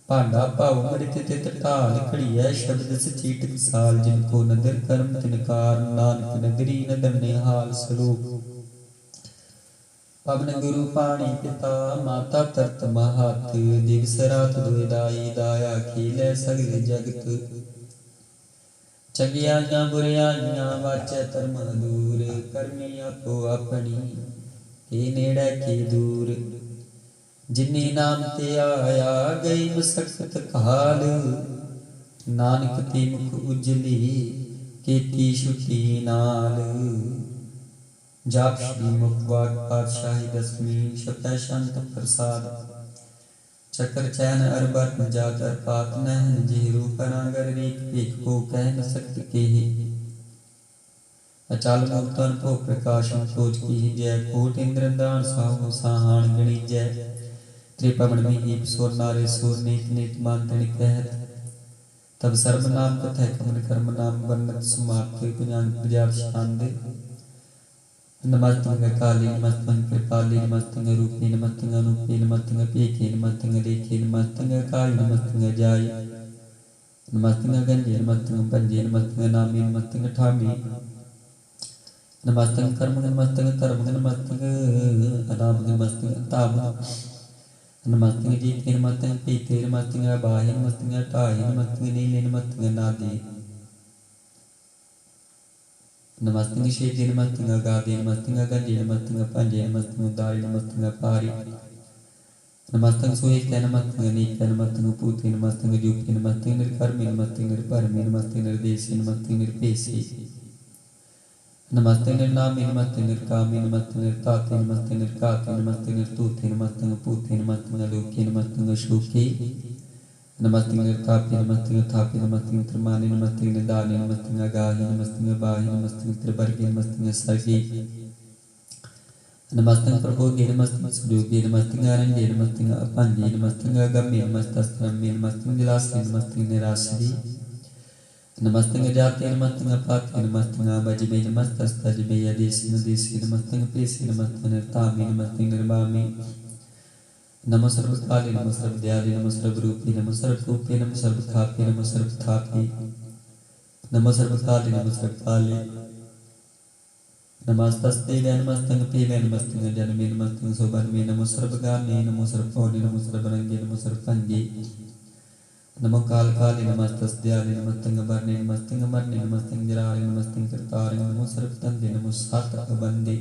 ਭਾਂਡਾ ਭਾਉ ਮਰਿਤ ਤਿਤ ਢਾਲ ਘੜੀਐ ਸ਼ਬਦ ਸਚੀ ਟਕਸਾਲ ਜਿਨ ਕੋ ਨਦਰ ਕਰਮ ਤਿਨਕਾਰ ਨਾਨਕ ਨਗਰੀ ਨਦਰ ਨਿਹਾਲ ਸਲੋਕ ਪਵਨ ਗੁਰੂ ਪਾਣੀ ਪਿਤਾ ਮਾਤਾ ਤਰਤ ਮਹਤ ਦਿਵਸ ਰਾਤ ਦੁਇ ਦਾਈ ਦਾਇਆ ਖੇਲੇ ਸਗਲ ਜਗਤ ਚੰਗਿਆਈਆਂ ਬੁਰਿਆਈਆਂ ਵਾਚੈ ਧਰਮ ਦੂਰ ਕਰਮੀ ਆਪੋ ਆਪਣੀ ਇਹ ਨੇੜੇ ਕੀ ਦੂਰ ਜਿਨੇ ਨਾਮ ਤੇ ਆਇਆ ਗਈ ਮਸਕਤ ਕਾਲ ਨਾਨਕ ਤੇ ਮੁਖ ਉਜਲੀ ਕੀਤੀ ਛੁਟੀ ਨਾਲ ਜਾਪ ਸ਼੍ਰੀ ਮੁਖਵਾਕ ਪਾਤਸ਼ਾਹੀ ਦਸਵੀਂ ਸ਼ਬਦ ਸ਼ੰਤ ਪ੍ਰਸਾਦ ਚੱਕਰ ਚੈਨ ਅਰਬਤ ਜਾਤਰ ਪਾਤ ਨਹਿ ਜੀ ਰੂਪ ਨਾਗਰ ਰੀਕ ਭੀਖ ਕੋ ਕਹਿ ਨ ਸਕਤ ਕੇਹੀ ਅਚਲ ਮੁਕਤਨ ਭੋ ਪ੍ਰਕਾਸ਼ਮ ਖੋਜ ਕੀ ਜੈ ਕੋਟ ਇੰਦਰ ਦਾਨ ਸਾਹੂ ਸਾਹਾਣ ਗਣੀ ਜੈ त्रिपवन विहीप सुर नारे सुर नीत नीत मांतन कहत तब सर्व नाम कथै कमन कर्म नाम वर्णत सुमार्थ पुजान प्रजाप शांद नमस्तंग काली नमस्तंग कृपाली नमस्तंग रूपी नमस्तंग अनूपी नमस्तंग पेखी नमस्तंग रेखी नमस्तंग काली नमस्तंग जाय नमस्तंग गंजे नमस्तंग पंजे नमस्तंग नामी नमस्तंग ठामी नमस्तंग कर्म नमस्तंग धर्म नमस्तंग अनाम नमस्तंग ताम नमस्तंग जीते नमस्तंग पीते नमस्तंग बाहि नमस्तंग टाहि नमस्तंग नीले नमस्तंग नादे नमस्तंग शेते नमस्तंग गादे नमस्तंग गंजे नमस्तंग पंजे नमस्तंग दारी नमस्तंग पारी नमस्तंग सुएते नमस्तंग नीते नमस्तंग पूते नमस्तंग जुपे नमस्तंग निर्कर्मी नमस्तंग निर्भरमी नमस्तंग निर्देशी नमस्तंग निर्पेशी नमस्ते निर्नामी नमस्ते निर्कामी नमस्ते निर्ताते नमस्ते निर्काते नमस्ते निर्तूते नमस्ते पूते नमस्ते लोके नमस्ते शोके नमस्ते निर्तापे नमस्ते निर्तापे नमस्ते निर्माने नमस्ते निर्दाने नमस्ते गाहि नमस्ते बाहि नमस्ते त्रिवर्गे नमस्ते सर्गे नमस्ते प्रभोगे नमस्ते सुयोगे नमस्ते अरण्ये नमस्ते अपांगे नमस्ते गम्ये नमस्ते स्त्रम्ये नमस्ते दिलासे नमस्ते निराश्री नमस्तंग जाते नमस्तंग पाते नमस्तंग बजबे नमस्तस्तजबे यदेसी नदेसी नमस्तंग पेसी नमस्तंग निर्तामी नमस्तंग निर्मामी नमो सर्वकाले नमो सर्वदयाले नमो सर्वरूपे नमो सर्वरूपे नमो सर्वखापे नमो सर्वथापे नमो सर्वकाले नमो सर्वकाले नमस्तस्ते नमस्तंग पे नमस्तंग जन्मे नमस्तंग सोबन्मे नमो सर्वगाने नमो सर्वपौने नमो सर्वरंगे नमो सर्वपंगे नमो काल काले नमस्तस्त्याले नमस्तंग बरने नमस्तंग मरने नमस्तंग जरारे नमस्तंग करतारे नमो सर्वतंदे नमो सात अबंदे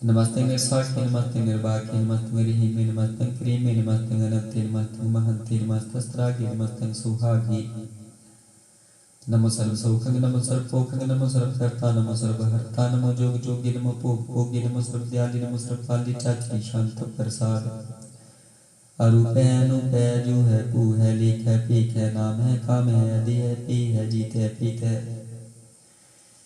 नमस्तंग निर्साक्षी नमस्तंग निर्वाक्य नमस्तंग रिहिमे नमस्तंग क्रीमे नमस्तंग अनंते नमस्तंग महंते नमस्तस्त्रागे नमस्तंग सुहागे नमो सर्व सौखंग नमो सर्व पोखंग नमो सर्व कर्ता नमो सर्व हर्ता नमो जोग जोगे नमो भोग भोगे नमो सर्व दयाली नमो सर्व पाली चाची शांत प्रसाद अरूप है अनूप है जो है पू है लेख है पेख है नाम है काम है अदि है पी है जीत है पीत है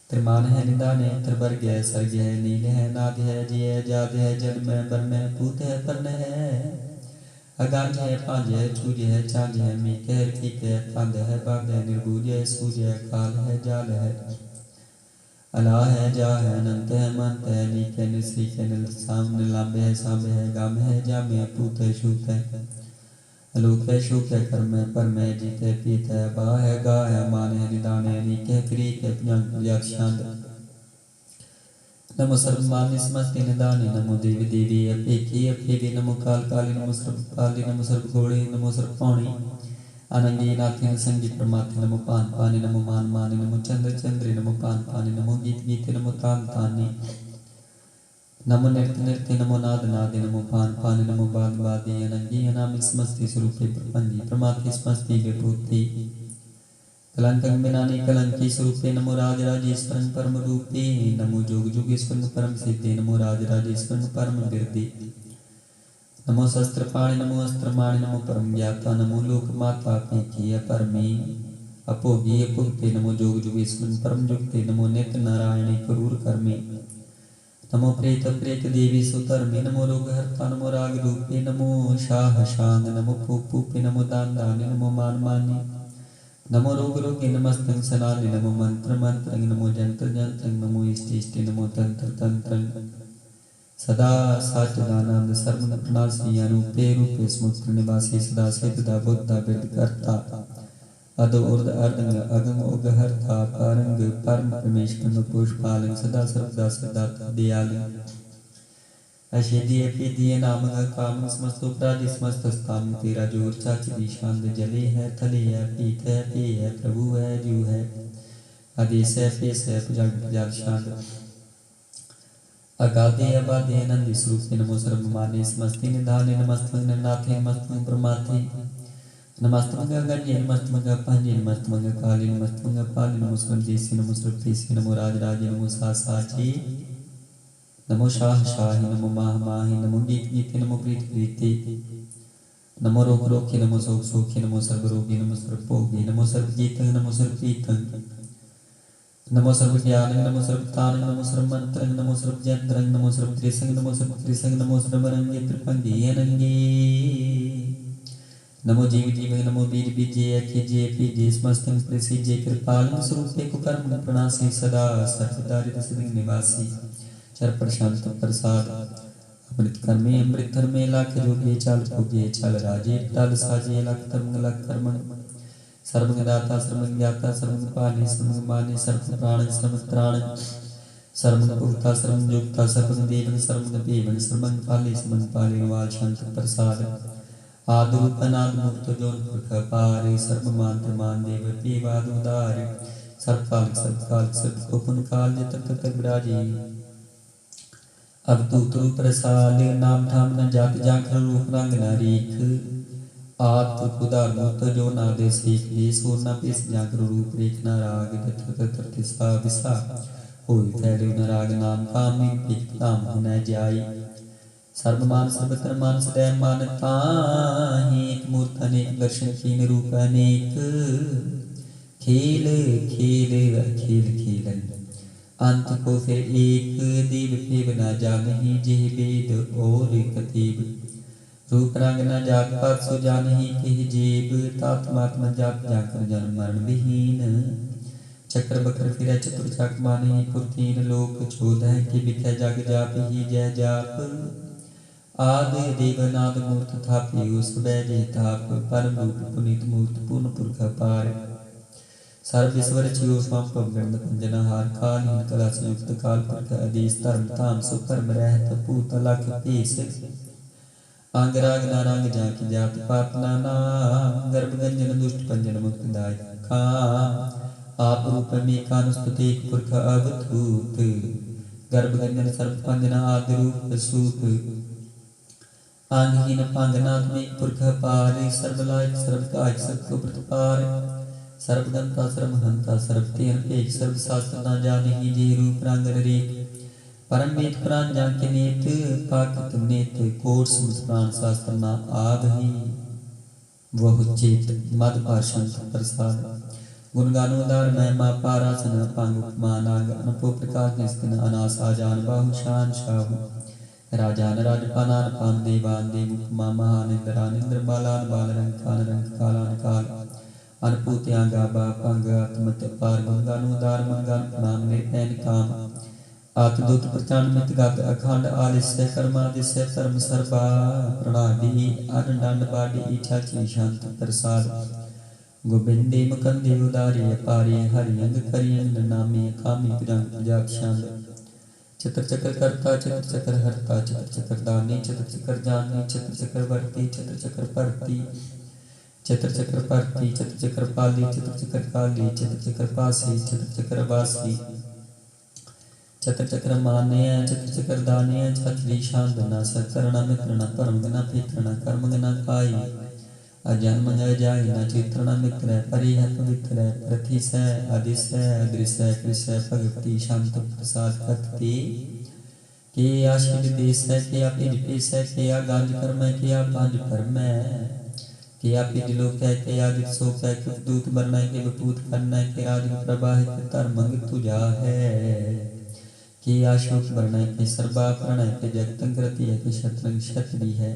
त्रिमान है निदान है त्रिवर्ग है सर्ग है नील है नाद है जी है जाद है जन्म है बर्म है पूत है पर्ण है अगांज है पांज है चूज है चांज है मीक है कीक है फंद है बाग है निर्बूज है सूज है काल है जाल है अला है जा है अनंत है मंत है नीक है निश्रिक है सामने लाभ है साम्य है गाम है जाम है पूत है शूत है अलोक है शोक है कर्म है परम है जीत है पीत है बा है गा है मान है निदान है नीक है क्रीक है ज्ञान शांत नमो सर्वमान्य समस्ति निदानी नमो देवी देवी अपेखी अपेवी नमो काल काली नमो सर्वकाली नमो सर्वघोड़े नमो सर्वपौणी आनंदी नाथि संगी प्रमाथि नमो पान पानी नमो मान मानी नमो चंद्र चंद्री नमो पान पानी नमो गीत गीते नमो तान तानी नमो नृत्य नृत्य नमो नाद नादि नमो पान पानी नमो बाद बादी अनंगी अनामिक समस्ति स्वरूपे प्रपंजी प्रमाथि समस्ति विभूति कलंकं बिनानी कलंकी स्वरूपे नमो राज राजेश्वरं परम रूपे नमो जोग जोगेश्वरं परम सिद्धे नमो राज राजेश्वरं परम वीरदे नमो शस्त्रपाणि नमो अस्त्रमाणि नमो परम ज्ञाता नमो लोक माता पेखी परमे अपोगी अपुक्ते नमो जोग जोगेश्वरं परम जुक्ते नमो नित्य नारायणे क्रूर कर्मे नमो प्रेत प्रेत देवी सुतर्मे नमो रोग हर्ता नमो राग रूपे नमो शाह शांग नमो पूपे नमो दान दानी नमो मान मानी नमो रोग रोगे नमस्तं सनादि नमो मंत्र मंत्र नमो जंत्र जंत्र नमो इष्ट इष्ट नमो तंत्र तंत्र सदा साचिदानंद सर्वगुण प्रणाशी अरूपे रूपे समुद्र निवासी सदा सिद्धा बुद्धा विद कर्ता अदो उर्द अर्धंग अगम उगहर्ता परंग परम परमेश्वर पुष्पालंग सदा सर्वदा सदा दयालु अशेदिये पीदिये नामक काम समस्त प्रादि समस्त स्थान तेरा जोर चाच दिशांत जले है थले है पीत है पे है प्रभु है जू है आदेश है पेश है प्रजा शांत अगाधे अबाधे नंदी स्वरूप नमो सर्वमाने समस्ति निधाने नमस्तंग नाथे नमस्तंग प्रमाथे नमस्तंग गण्ये नमस्तंग पंजे नमस्तंग काली नमस्तंग पाली नमो सर्वदेशी नमो सर्वदेशी नमो राज राजे नमो साची नमो शाह शाही नमो माह माही नमो गीत गीते नमो प्रीत प्रीते नमो रोग रोखे नमो शोक शोखे नमो सर्व रोगी नमो सर्व भोगी नमो सर्व गीतं नमो सर्व पीतं नमो सर्व ज्ञान नमो सर्व तान नमो सर्व मंत्र नमो सर्व जंत्र नमो सर्व त्रिसंग नमो सर्व त्रिसंग नमो सर्व रंगे त्रिपंगी अनंगे नमो जीव जीव नमो वीर विजय अखिजय पीजय समस्तंग प्रसिजय कृपाल स्वरूपे कुकर्म प्रणासी सदा सर्वदारित सिद्ध निवासी चर प्रशांत प्रसाद अमृत कर्मे अमृत धर्मे लाख जोगे चाल भोगे चाल राजे टाल साजे लाख धर्म लाख कर्म सर्वज्ञदाता सर्वज्ञाता सर्वज्ञपालि सर्वज्ञमानि सर्वप्राण सर्वत्राण सर्वज्ञभुक्ता सर्वज्ञयुक्ता सर्वज्ञदेवं सर्वज्ञदेवं सर्वज्ञपालि सर्वज्ञपालि वाल शांत प्रसाद आदरूप अनाद मुक्त जोन पुरख पारे सर्वमांत मान देव पीवाद उदार सर्वकाल सर्वोपन काल जब तक विराजे अब तू प्रसाद नाम धाम न जात जाकर रूप रंग न रीख आत खुदा मुक्त जो ना दे सीख दे सो न पिस जाकर रूप रेख न राग तत्र तिसा विसा होई फैले न राग नाम कामी पिक ताम न जाई सर्वमान सर्वत्र मान सदैव मानता एक मूर्त अनेक दर्शन कीन रूप अनेक खेल खेल खेल खेलन अंत को फिर एक देव फेव न जानही जेह वेद और कतीब रूप रंग न जात पात सो जानही केह जेब तात्मात्म जात जाकर जन्म मरण विहीन चक्र बक्र फिर चतुर चक माने पुरतीन लोक चोदह के बिखै जग जाप ही जय जाप आदि देवनाद मूर्त थापि उस बैजे थाप परम रूप पुनीत मूर्त पूर्ण पुरख पार सर्वेश्वर चियो स्वाम गंध पंजना हार कालीन कला संयुक्त काल पुरख अधीश धर्म धाम सुकर्म रहत पूत लख पेश अंग राग नारांग जाकी जात पात नाम गर्भ गंजन दुष्ट पंजन मुक्त दाय काम आप रूप में कानुस्तुते पुरख अवधूत गर्भ गंजन सर्व पंजना आदि रूप सूत आंगहीन पांगनाथ में पुरख पार सर्वलायक सर्वकाय सर्व प्रतपार सर्वगंता सर्वहंता सर्वतेन एक सर्व शास्त्र न जाने ही जे रूप रंग रेख परम वेद पुराण जान के नेत पाकित नेत कोट प्राण शास्त्र न आदहि वह चेत मद पार्षण प्रसाद गुणगानोदार महिमा पारासन पांग उपमानांग अनपो प्रकाश निस्किन अनास आजान बाहु शान शाहु राजान राजपानान पान देवान देव उपमा महानिंद्रान इंद्र बालान बाल रंग कालान काल अनपूत्या गाबा पंग आत्मत पार गंगानुदार मंगान प्रणाम निर्पैन काम आत्मदूत प्रचंड मित गत अखंड आलिस्य कर्मादिस्य धर्म सर्वा प्रणादि अनडंड बाडी चाची शांत प्रसाद गोबिंदे मुकंदे उदारी पारी हरियंग करियंग नामी कामी पिरंग प्रजाप शांत चित्र चक्र कर्ता चित्र चक्र हरता चित्र चक्र दानी चित्र चक्र जानी चित्र चक्र वर्ती चित्र चक्र परती चित्र चक्र परती चित्र चक्र पाली चित्र चक्र काली चित्र चक्र पासी चित्र चक्र वासी चित्र चक्र मान्य चित्र चक्र दान्य छत्री शांतना सतरणा मित्रना परमगना पित्रना कर्मगना काई अजन्म अजाय न चित्रण मित्र परिह पवित्र प्रतिस आदिश अदृश्य कृष्ण भगवती शांत प्रसाद कथती के आशीष देश है के आप पेश है के आ गांज कर्म है के आप गांज कर्म है के आप लोक है के आदित शोक है के दूत बनना है के विपूत करना है के राज प्रभा है के धर्मंग तुझा है के आशोक बनना है के सर्वा प्रण है के जगतंकृति है के शत्रंग क्षत्रि है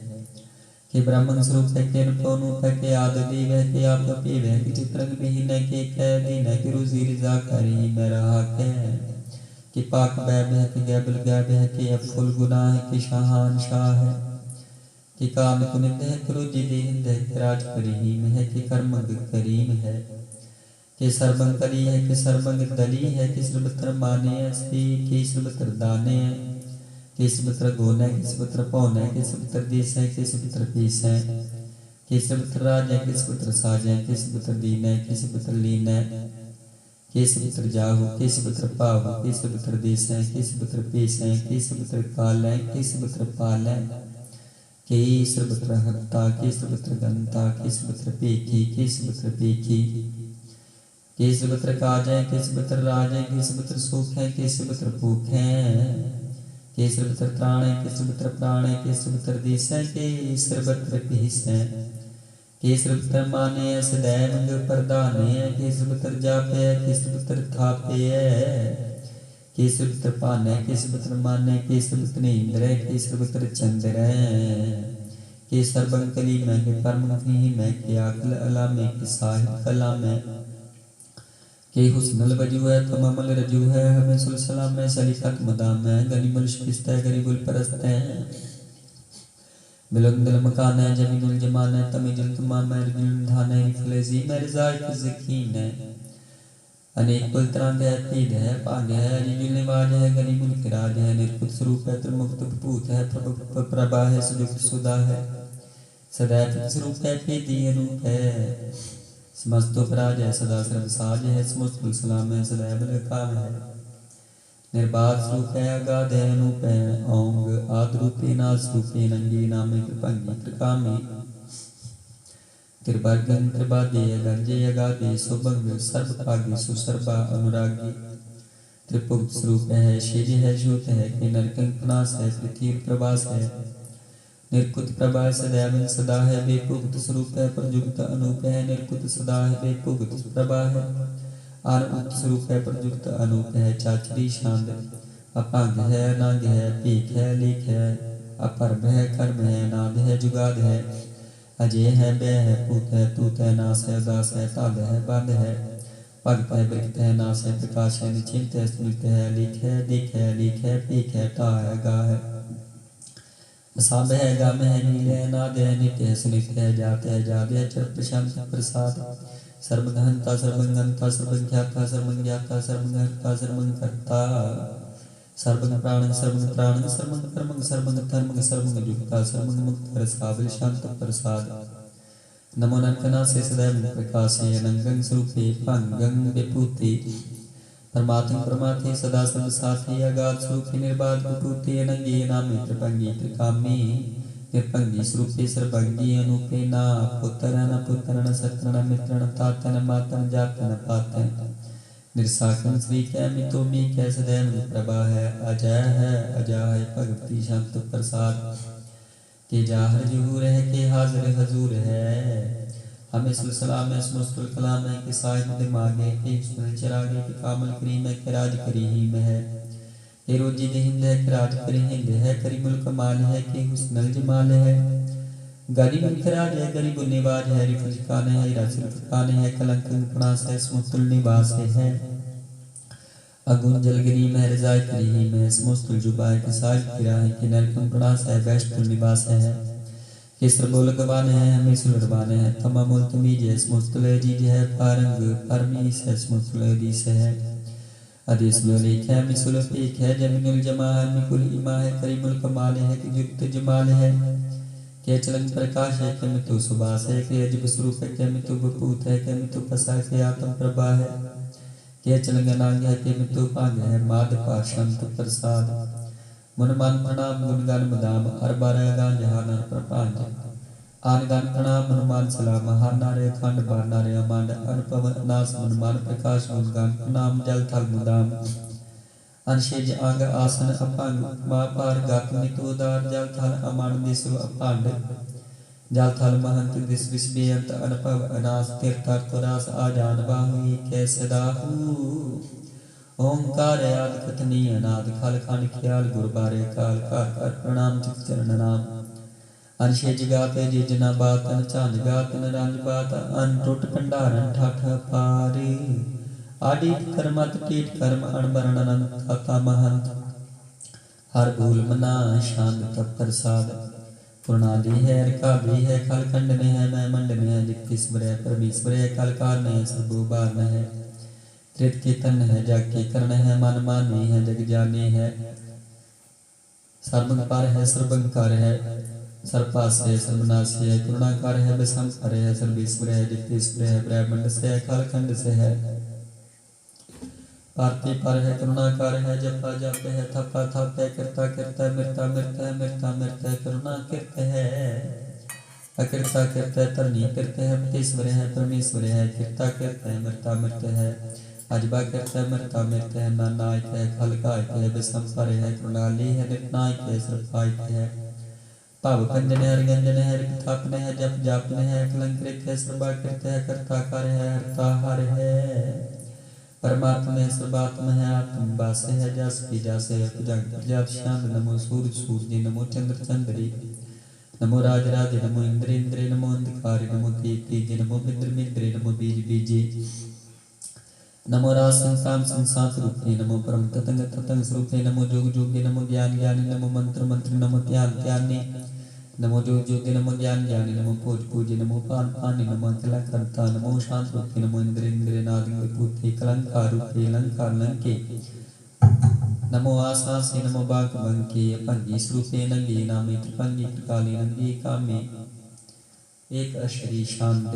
के ब्राह्मण स्वरूप है के अनुपनुप है के आदिदेव है के आप पीव है के चित्रंग विहीन है के कैदीन है के रुजी रिजा करी में रहा के पाक बैब है के गैबल गैब है के फुल गुनाह है के शाहान शाह है कि काम कुनिंद है कि रुजि देहिंद है कि राज करीम है कि कर्मंग करीम है कि सर्वंग कली है कि सर्वंग दली है कि सर्वत्र माने है कि सर्वत्र दाने है कि सर्वत्र गोन है कि सर्वत्र पौन है कि सर्वत्र देश है कि सर्वत्र पीस है कि सर्वत्र राज है कि सर्वत्र साज है कि सर्वत्र दीन है कि सर्वत्र लीन है कि सर्वत्र जाहु कि सर्वत्र पाहु कि सर्वत्र देश है कि सर्वत्र पेश है कि सर्वत्र काल है कि सर्वत्र पाल है कि सर्वत्र हरता कि सर्वत्र गंता कि सर्वत्र पेखी कि सर्वत्र पेखी कि सर्वत्र काज है कि सर्वत्र राज है कि सर्वत्र सुख है कि सर्वत्र भूख है कि सर्वत्र त्राण है कि सर्वत्र प्राण है कि सर्वत्र देश है कि सर्वत्र पीस है कि सर्वत्र माने है सदैव प्रदान है कि सर्वत्र जाप है कि सर्वत्र थापे है कि सर्वत्र पान है कि सर्वत्र मान है कि सर्वत्र इंद्र है कि सर्वत्र चंद्र है कि सर्वंग कली में कि परम में कि अकल अला में कि साहिब कला में कि हुस्नल वजू है तो ममल रजू है हमें सुलसलाम में सलीकत मदाम है गनीमुल शिकस्त है गरीबुल परस्त है बिलंदल मकान है जमीनुल जमान है तमीजुल तमाम है रजुल धान है फलेजी मरजाई की ज़कीन है अनेक कुल तरंग है पीद है पांग है अजीजुल निवाज है गनीमुल किराज है निर्कुत स्वरूप है त्रिमुक्त भूत है प्रभा है सुजुक्त सुधा है सदैव स्वरूप है पीदी अनूप है समस्तोपराज है सदा सर्व साज है समस्त सलाम है सदैव काम है निर्बाध स्वरूप है अगाध है अनूप है ओंग आद्रूपे नाद स्वरूपे नंगी नामे कृपंगी त्रिकामी त्रिवर्गं त्रिबादे गंजे अगाधे सुभंग सर्वभागी सुसर्वा अनुरागी त्रिपुक्त स्वरूप है शेज है शूत है कि नरकंकनाश है पृथ्वी प्रवास है निर्कुत प्रभा सदैव सदा है बेपुक्त स्वरूप है प्रयुक्त अनूप है निर्कुत सदा है बेपुक्त प्रभा है अनंत स्वरूप है प्रयुक्त अनूप है चाचरी शांत अपांग है नाग है पीक है लेख है अपर्भ है कर्म है नाद है जुगाद है अजय है व्यय है पूत है तूत है नाश है उदास है ताद है बंद है भक्त है वृक्त है नाश है प्रकाश है निश्चिंत है स्मृत है लिख है दिख है लिख है पीक है टा है गा है साब है गाम है नील है नाद है नित्य है सुनित है जात है जाद है चर प्रशांत प्रसाद सर्वगहनता सर्वगंता सर्वज्ञाता सर्वज्ञाता सर्वगहता सर्वगर्ता सर्वंग प्राण सर्वंग प्राण सर्वंग कर्मंग सर्वंग धर्मंग सर्वंग युक्ता सर्वंग मुक्त रसावल शांत प्रसाद नमो नंकना से सदैव प्रकाशे अनंगं स्वरूपे पंगं विभूति परमात्म परमात्मे सदा सर्व साथी अगाध स्वरूपे निर्बाध विभूति अनंगी नामे त्रिपंगी त्रिकामी निर्पंगी स्वरूपे सर्वंगी अनूपे ना पुत्र न पुत्र न सत्र न मित्र न तात न मात न जात न पात निर्साकन श्री कै मितो मी कै सदैव प्रभा है अजय है भगवती शांत प्रसाद के जाहर जुहूर है के हाजिर हजूर है हमें सुलसलाम है समस्तुल कलाम है कि साहिब दिमाग है कि हुस्न चिरागे कि कामल करीम है कि राज करीम है कि रोजी देहिंद है कि राज करीम है करीमुल कमाल है कि हुस्नल जमाल है गरीब खराज है, गरीब निवाज है, रिफज काने है, रासिल काने है, कलंक प्रणास है, समुस्तुल निवास है। अगुन जलगिरी में रजाय करी में समुस्तुल जुबाय के साज किरा है, कि नरकम प्रणास है, वैष्णुल निवास है। केसर बोल गवान है, हमें सुलरवान है, तमा मूल तमीज है, समुस्तुल जीज है, पारंग परमीस है, समुस्तुल दीस है। आदेश लोलेख है, मिसुल पेख है, जमीनुल जमा है, मिकुल इमा है, करीमुल कमाल है, कि युक्त जमाल है। के चलन प्रकाश है, के मितु सुबास है, के अजब स्वरूप है, के मितु बपूत है, के मितु पसा के आत्म प्रभा है। के चलन गनांग है, के मितु पांग है, माद पाशंत प्रसाद। मुन मान प्रणाम गुणगान मदाम, अरबार गान जहान प्रपांज। आन गान प्रणाम मुनमान सलाम, हार नारे खंड बार नारे अमांड, अनुपम नास मुनमान प्रकाश गुणगान प्रणाम, जल थल मुदाम। अंशेज अंग आसन अपांग, मा पार गात नितोदार, जल थल अमान दिसु अपांड। जल थल महंत दिस विस बेअंत, अनपव अनास तीर्थर तुरास आजान बाहुई कैसे दाहू। ओंकार आद कथनी अनाद, खल खंड ख्याल गुरबारे काल कार कर प्रणाम चित चरण नाम। अंशेज गाते जिजना बात, चांद गात रंज बात, अन टुट भंडारन ठाठ पारे। आदित कर्मत टीट कर्म अणबरण अनंत कथा महंत। हर भूल मना शांत तप प्रसाद। पूर्णादि है, रकादि है, खल खंड में है, मैं मंड में है, जिक्तिस्वर है, परमेश्वर है, कल कार में है, सर्वोबार में है। त्रित के तन है, जग के कर्ण है, मन मानी है, जग जाने है। सर्वंकार है, सर्वंकार है, सर्वपास है, सर्वनाशी है, करुणाकार है, विषमकर है, सर्वेश्वर है, जिक्तेश्वर है, ब्रह्मंड से है, खल खंड से है। पार्ति पर है, करुणाकार है, जपा जप है, थपा थप है, कृता कृत है, मृता मृत है, मृता मृत है, करुणा कृत है। अकृता कृत है, तरनी कृत है, मृतेश्वर है, परमेश्वर है, कृता कृत है, मृता मृत है। अजबा कृत है, मृता मृत है, नानायक है, खलकायक है, विषमपर है, करुणाली है, निर्णायक है, सर्वपायक है। भाव खंजन है, हरिगंजन है, हरिथापन है, जप जापन है, कलंकृत है, सर्वाकृत है, कर्ताकार है, हरताहर है। परमात्मा है, सर्वात्मा है, आत्म वास है, जस की जस है, भुजंग प्रजात शांत। नमो सूर्य सूर्य, नमो चंद्र चंद्री, नमो राज राज, नमो इंद्र इंद्र, नमो अंधकार, नमो तेज तेज, नमो मित्र मित्र, नमो बीज बीजे। नमो राज संसाम संसार रूपे, नमो परम ततंग ततंग स्वरूपे, नमो जोग जोगे, नमो ज्ञान ज्ञानी, नमो मंत्र मंत्र, नमो ध्यान ध्यानी, नमो जोग जोगे, नमो ज्ञान ज्ञानी, नमो पूज पूज्य, नमो पान पानी, नमो अखिला करता, नमो शांत रूपे, नमो इंद्र इंद्र, नादिंग पूते, कलंकार रूपे, लंकार लंके। नमो आसासे, नमो बाग बंके, भंगी स्वरूपे नंगे, नामे त्रिभंगी त्रिकाली नंगे कामे। एक अशरी शांत।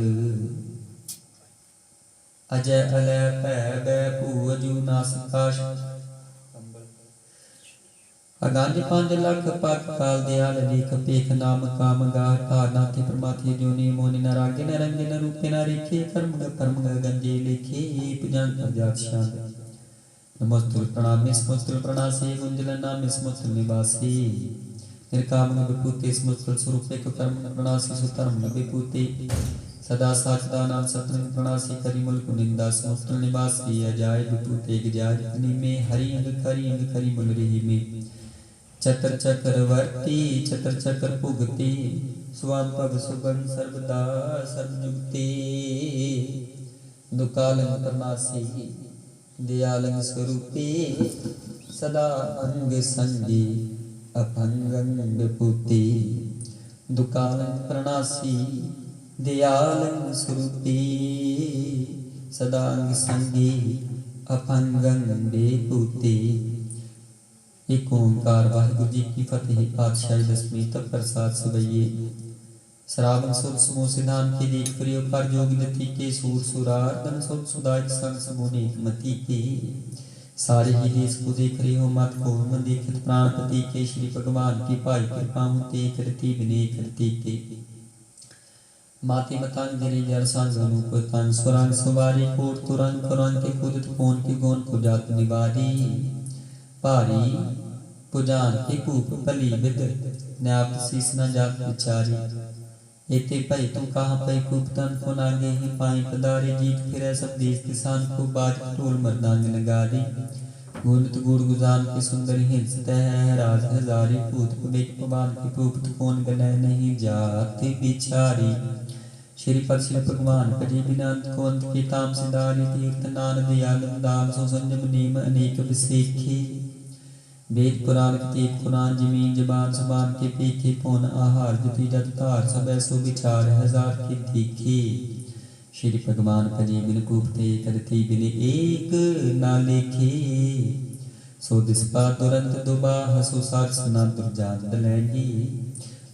अजय अलय पै बै भू अजू नासिकाश। अगांज पांच लख पाक काल दयाल देख पेख नाम काम गाह ठार नाथे प्रमाथे जोनी मोनि नरागे नरंगे न रूपे न रेखे कर्म गंजे लेखे पुजान प्रजात शांत। नमोस्तुल प्रणामी स्मोस्तुल प्रणासी गुंजल नामी स्मोस्तुल निवासी। निर्काम विभूति स्मोस्तुल स्वरूपे को कर्म प्रणासी सुतर्म विभूति। सदा साचदा नाम सतरंग प्रणासी करी मुल्क निंदा स्मोस्तुल निवासी। अजाय विभूति गजाय जितनी में हरि अंग करी मुल रही में। चतर चक्रवर्ती चतर चक्र भुगती स्वाम पव सुबन सर्वदा सर्वजुगती। दुकालंग प्रणासी दयालंग स्वरूपी सदा अंग संगी अभंगंग विभूति। दुकालंग प्रणासी दयालंग स्वरूपी सदा अंग संगी अभंगंग विभूति। एक ओंकार वाहिगुरु जी की फतेह। पातशाही दसवीं तक प्रसाद सवैये। श्रावण सुर समूह सिद्धांत के देख प्रयोग कर जोग नति के सूर सुरार्दन सुर सुदायक संग समूने मति के। सारे ही देश को देख रहे हो मत को मन देखत प्राणपति के। श्री भगवान की पाई कृपा ते करती विनय करती के। माति मतंग गिरी जर सांगनु को तन सुरंग सुवारी कोट तुरंग करंग के कुदत कोन के गोन को जात निवारी। भारी पुजान के कूप पली विद न्याप शीस न जात विचारी। एते पई तू कहाँ पई कूप तन को नागे ही पाई पदारी। जीत फिरे सब देश किसान को बाज टोल मर्दांग नगारी। गुणत गुण गुजान की सुंदर हिंसत है राज हजारी भूत विवेक पवन की भूपत कौन गनय नहीं जाति बिचारी। श्रीपद श्री भगवान भजे बिना अंत को अंत के ताम सिधारी तीर्थ नान दयाल दान सो संयम नेम अनेक विसेखी। वेद पुराण तीर्थ पुराण जमीन जबान सुबान के पीखे पौन आहार जति जत तार सब ऐसो विचार हजार के तीखे। श्री भगवान भजे बिन कूपते करते बिन एक ना लेखे। सो दिसपा तुरंत दुबाह सो सारस ना दुर्जान दलैंगी।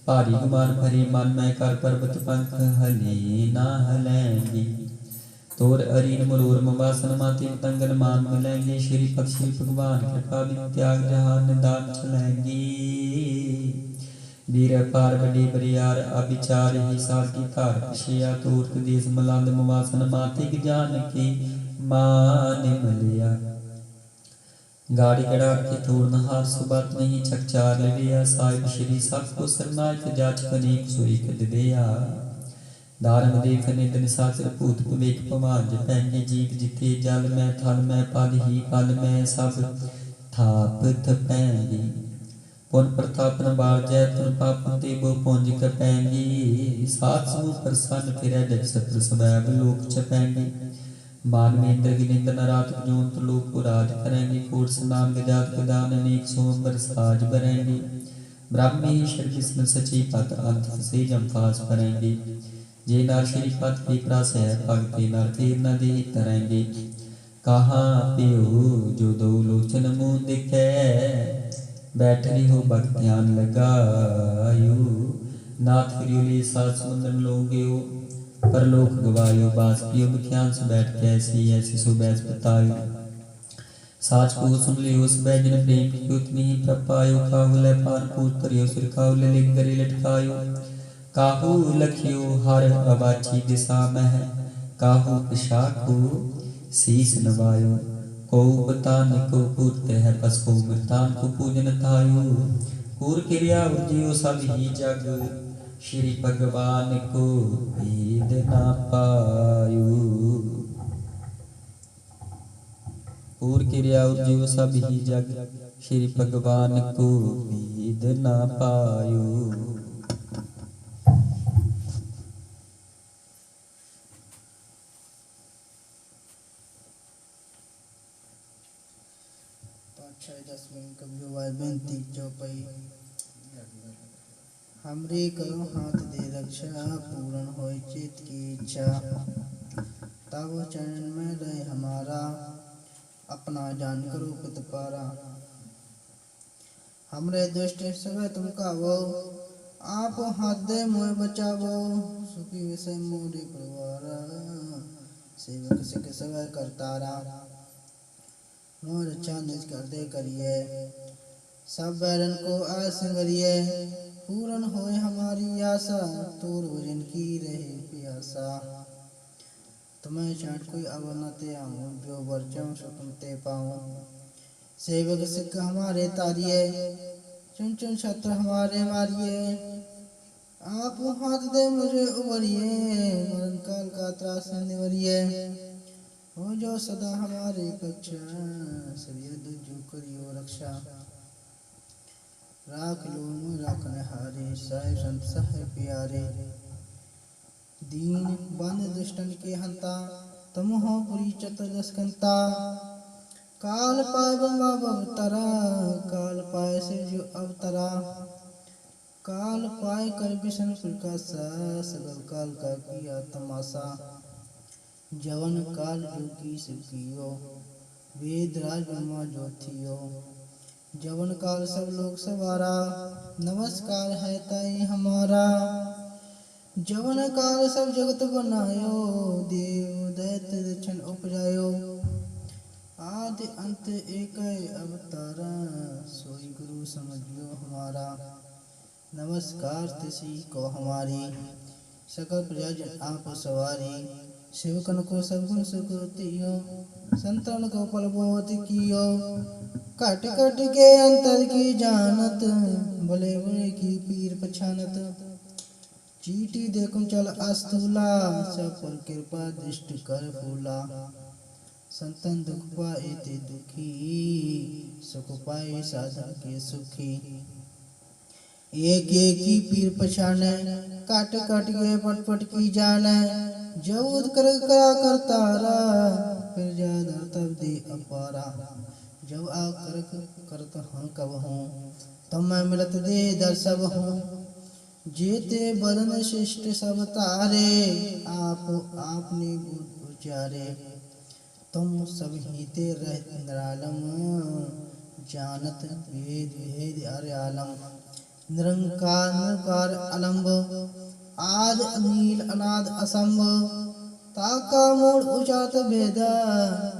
भारी गुमान भरे मन में कर पर्वत पंख हले ना हलैंगी। तोर अरीन मरोर मवासन माते तंगन मान मिलेंगे। श्री भगवान कृपा त्याग जहान निदान चलेंगे। वीर पार बड़े बरियार अभिचार ही सार की तार पिछया तोर्क देश मलांद मवासन माते जान के मान मलिया। गाड़ी गड़ा के तोड़ हार सुबत नहीं चकचार लिया। साहिब श्री सबको सरनायक जाच अनेक सोई कद दिया। दारंग देखने दिन साचर भूत विवेक पवान जपैंगे जीत जिते जल में थल में पल ही पल में सब थाप थपैंगी। पुन प्रतापन बार जय तुन पापन ते बो पुंज कपैंगी। सात समूह प्रसन्न फिरै जग सत्र सबैब लोक चपैंगी। मान में इंद्र गिलिंद नरात जोंत लोक पुराज करेंगे। कोट स्नान गजात गदान अनेक सोमबर साज भरेंगे। ब्राह्मी शर विष्णु सची पत अंत से जमफास भरेंगे। जे नार श्री पद की प्रास है भगते नार तीर न दे तरेंगे। कहाँ पियो जो दो लोचन मुँह दिखे। बैठनी हो भक्त ध्यान लगायो। नाथ फिरियोले सात समुंदर लोगयो। परलोक गवायो बास पियो बख्यान से बैठ कैसी ऐसी सो बैस बतायो। साच को सुन लियो उस बैजन प्रेम की उतनी ही प्रपायो। काहू ले पान पूत करियो सिर काहू ले लिंग गरी लटकायो। काहू लखियो हर अबाची दिशा में। काहू पिशाखो शीस नवायो। को बतान को पूर्त है बस को मृतान को पूजन थायो। कूर क्रिया उजियो सब ही जग। श्री भगवान को भेद ना पायो। कूर क्रिया उजियो सब ही जग। श्री भगवान को भेद ना पायो।
बेनती चौपाई। हमरे करो हाथ दे रक्षा पूर्ण होय चित की इच्छा। तब चरण में रहे हमारा अपना जान करो पित पारा। हमरे दुष्ट सवे तुम कावो आप हाथ दे मोह बचावो। सुखी विषय मोरे परिवारा सेवक सिख सवे करतारा। मोर रक्षा निज कर दे करिए सब बैरन को आसंगरिए। पूर्ण होए हमारी आशा तोर भजन की रहे प्यासा। तुम्हें छाट कोई अब न ते आऊं जो वर्चम सो तुम ते पाऊं। सेवक सिख हमारे तारिए चुन चुन छत्र हमारे मारिए। आप हाथ दे मुझे उबरिए मरण काल का त्रास निवरिए। हो जो सदा हमारे कक्षा सरिया दुजो करियो रक्षा। राख लो राखने हारे साहिब संत सह प्यारे। दीन बंद दुष्टन के हंता तुम हो पुरी चतुर्दशकंता। काल पाए ब्रह्मा अवतरा काल पाए शिव जो अवतरा। काल पाए कर विष्णु प्रकाशा सगल काल का किया तमाशा। जवन काल जो की शिव कियो वेद राज ब्रह्मा जो थियो। जवन काल सब लोग सवारा नमस्कार है ताई हमारा। जवन काल सब जगत बनायो देव दैत्य दक्षिण उपजायो। आदि अंत एक अवतारा सोई गुरु समझियो हमारा। नमस्कार तिसी को हमारी सकल प्रजाजन आप सवारी। सेवकन को सगुन सुकृतियो संतन को पल बहुत कियो। कट कट के अंतर की जानत भले बुरे की पीर पछानत। चीटी देखुं चल अस्तूला सब पर कृपा दृष्टि कर फूला। संतन दुख पाए ते दुखी, सुख पाए साधन के सुखी। एक एक की पीर पछाने, काट काट के पट पट की जाने। जब कर करा करतारा, फिर ज्यादा तब दे अपारा। जब आ करत हूँ कब हूँ, तब मैं मिलत दे दर सब हूँ। जेते बदन शिष्ट सब तारे, आप आपने बुध उचारे। तुम सब हीते रह निरालम, जानत भेद भेद अरे आलम। निरंकार निरकार अलंब, आद अनील अनाद असंभ। ताका मूल उचात भेदा,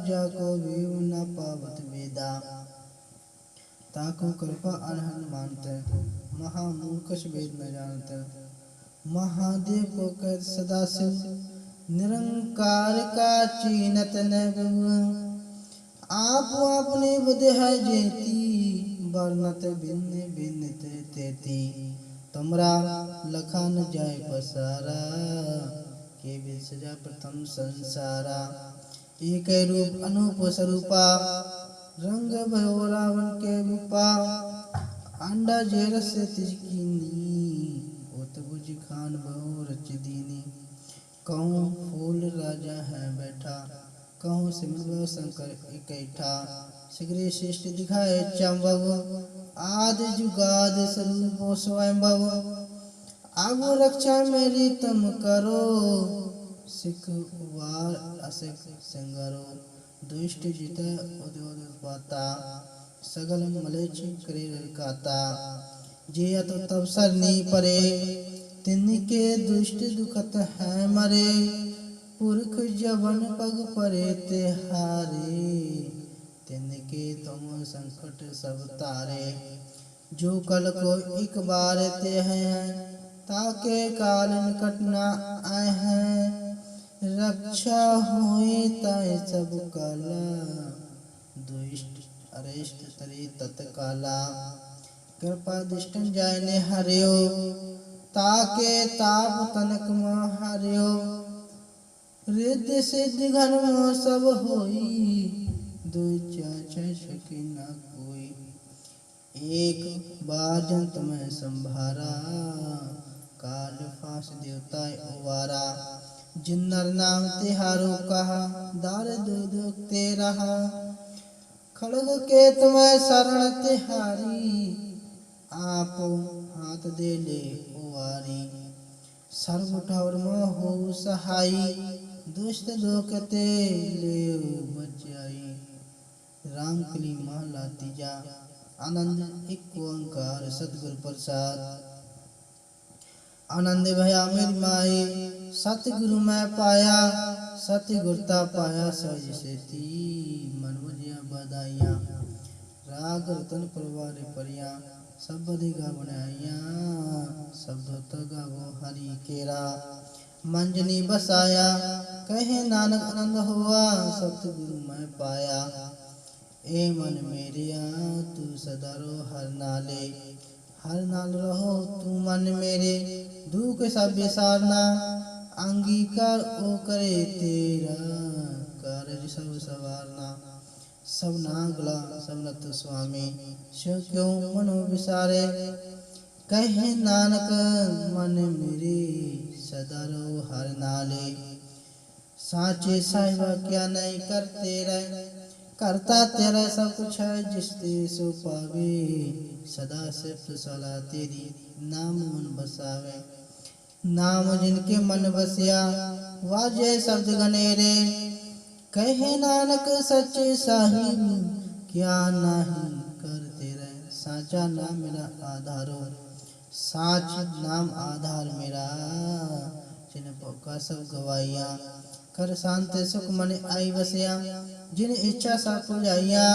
जाको वेव न पावत वेदा। ताको कृपा अनहन मानते, महामूर्खस वेद न जानते। महादेव को कहत सदा शिव, निरंकार का चीनत न बिभु। आप अपने बुध है जेती, वर्णत भिन्न भिन्न तेती। तुमरा लखा न जाय पसारा, के विद सजा प्रथम संसारा। एक रूप अनूप स्वरूपा, रंग भयो रावण के रूपा। अंडा जेरस से तिजकीनी, उत बुझ खान बहु रच दीनी। कहूँ फूल राजा है बैठा, कहूँ सिमर शंकर इकैठा। शीघ्र श्रेष्ठ दिखाए चंबव, आदि जुगाद स्वरूप स्वयंभव। अब रक्षा मेरी तुम करो, सिख वार असिख सिंगारो। दुष्ट जित उद्योत पाता, सगल मलेच्छ करे रकाता। जे अत तब सरनी परे, तिनके दुष्ट दुखत है मरे। पुरख जवन पग परे ते हारे, तिनके तुम संकट सब तारे। जो कल को एक बार ते हैं, ताके काल निकट न आए हैं। रक्षा होए ताए सब काला, दुष्ट अरिष्ट तरे तत्काला। कृपा दृष्टन जायने हरियो, ताके ताप तनक म हरियो। रिद्धि सिद्धि घन मोह सब होई, दुई चाचा सके न कोई। एक बार जन तुम्हें संभारा, काल फांस देवता उवारा। जिन नर नाम तिहारो कहा, दार दुख ते रहा। खड़ग के तुम्हें शरण तिहारी, आप हाथ दे ले उवारी। सर्व ठौर मोह सहाई, दुष्ट दोखते ले बचाई। राम कली महला तीजा, आनंद एक ओंकार सतगुरु प्रसाद। आनंद भया मेरी माई, सतगुरु मैं पाया। सतगुरता पाया सहज सेती, मन बुझिया बधाइया। राग रतन परवार परिया, सब बधि गा बनाइया। शब्दों तो गावो हरि केरा, मंजनी बसाया। कहे नानक आनंद हुआ, सतगुरु मैं पाया। ए मन मेरिया तू सदा रो हर नाले, हर नाल रहो तू मन मेरे। दुख सब विसारना, अंगीकार ओ करे तेरा। कार्य सब सवारना, सब नागला सब नत स्वामी। स्यो क्यों मनो विसारे, कहे नानक मन मेरे। सदा रो हर नाले, साचे साहिबा क्या नहीं करते रहे। करता तेरा सब कुछ है, जिस ते सो पावे। सदा सिर्फ सलाह तेरी, नाम मन बसावे। नाम जिनके मन बसिया, वाजे शब्द गनेरे। कहे नानक सच्चे साहिब, क्या नहीं करते रहे। साचा नाम मेरा आधारो, साच नाम आधार मेरा। जिन का सब गवाइया, कर शांत सुख मन आई बसिया। जिन इच्छा सा पुजाइया,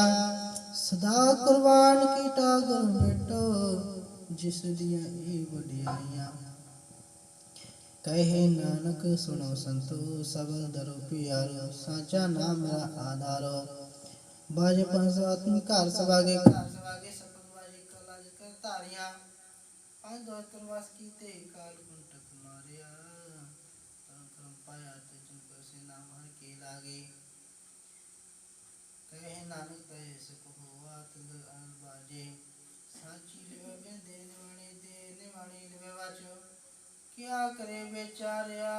सदा कुर्बान की टागर बेटो। जिस दिया ए बढ़िया, कहे नानक सुनो संतो। सब दरो प्यारो, साचा नाम मेरा आधारो। बाजे पंचकार सभागे, सपनवाजी कला कर तारिया। अंधवास की ते काल कुंटक मारिया। तरम तरम पाया ते जिनको से नाम हर के लागे। नानक तय सुख होवा तुद बाजे साची लिवे बेंदे निवाणी लिवे वाचो क्या करे बेचारिया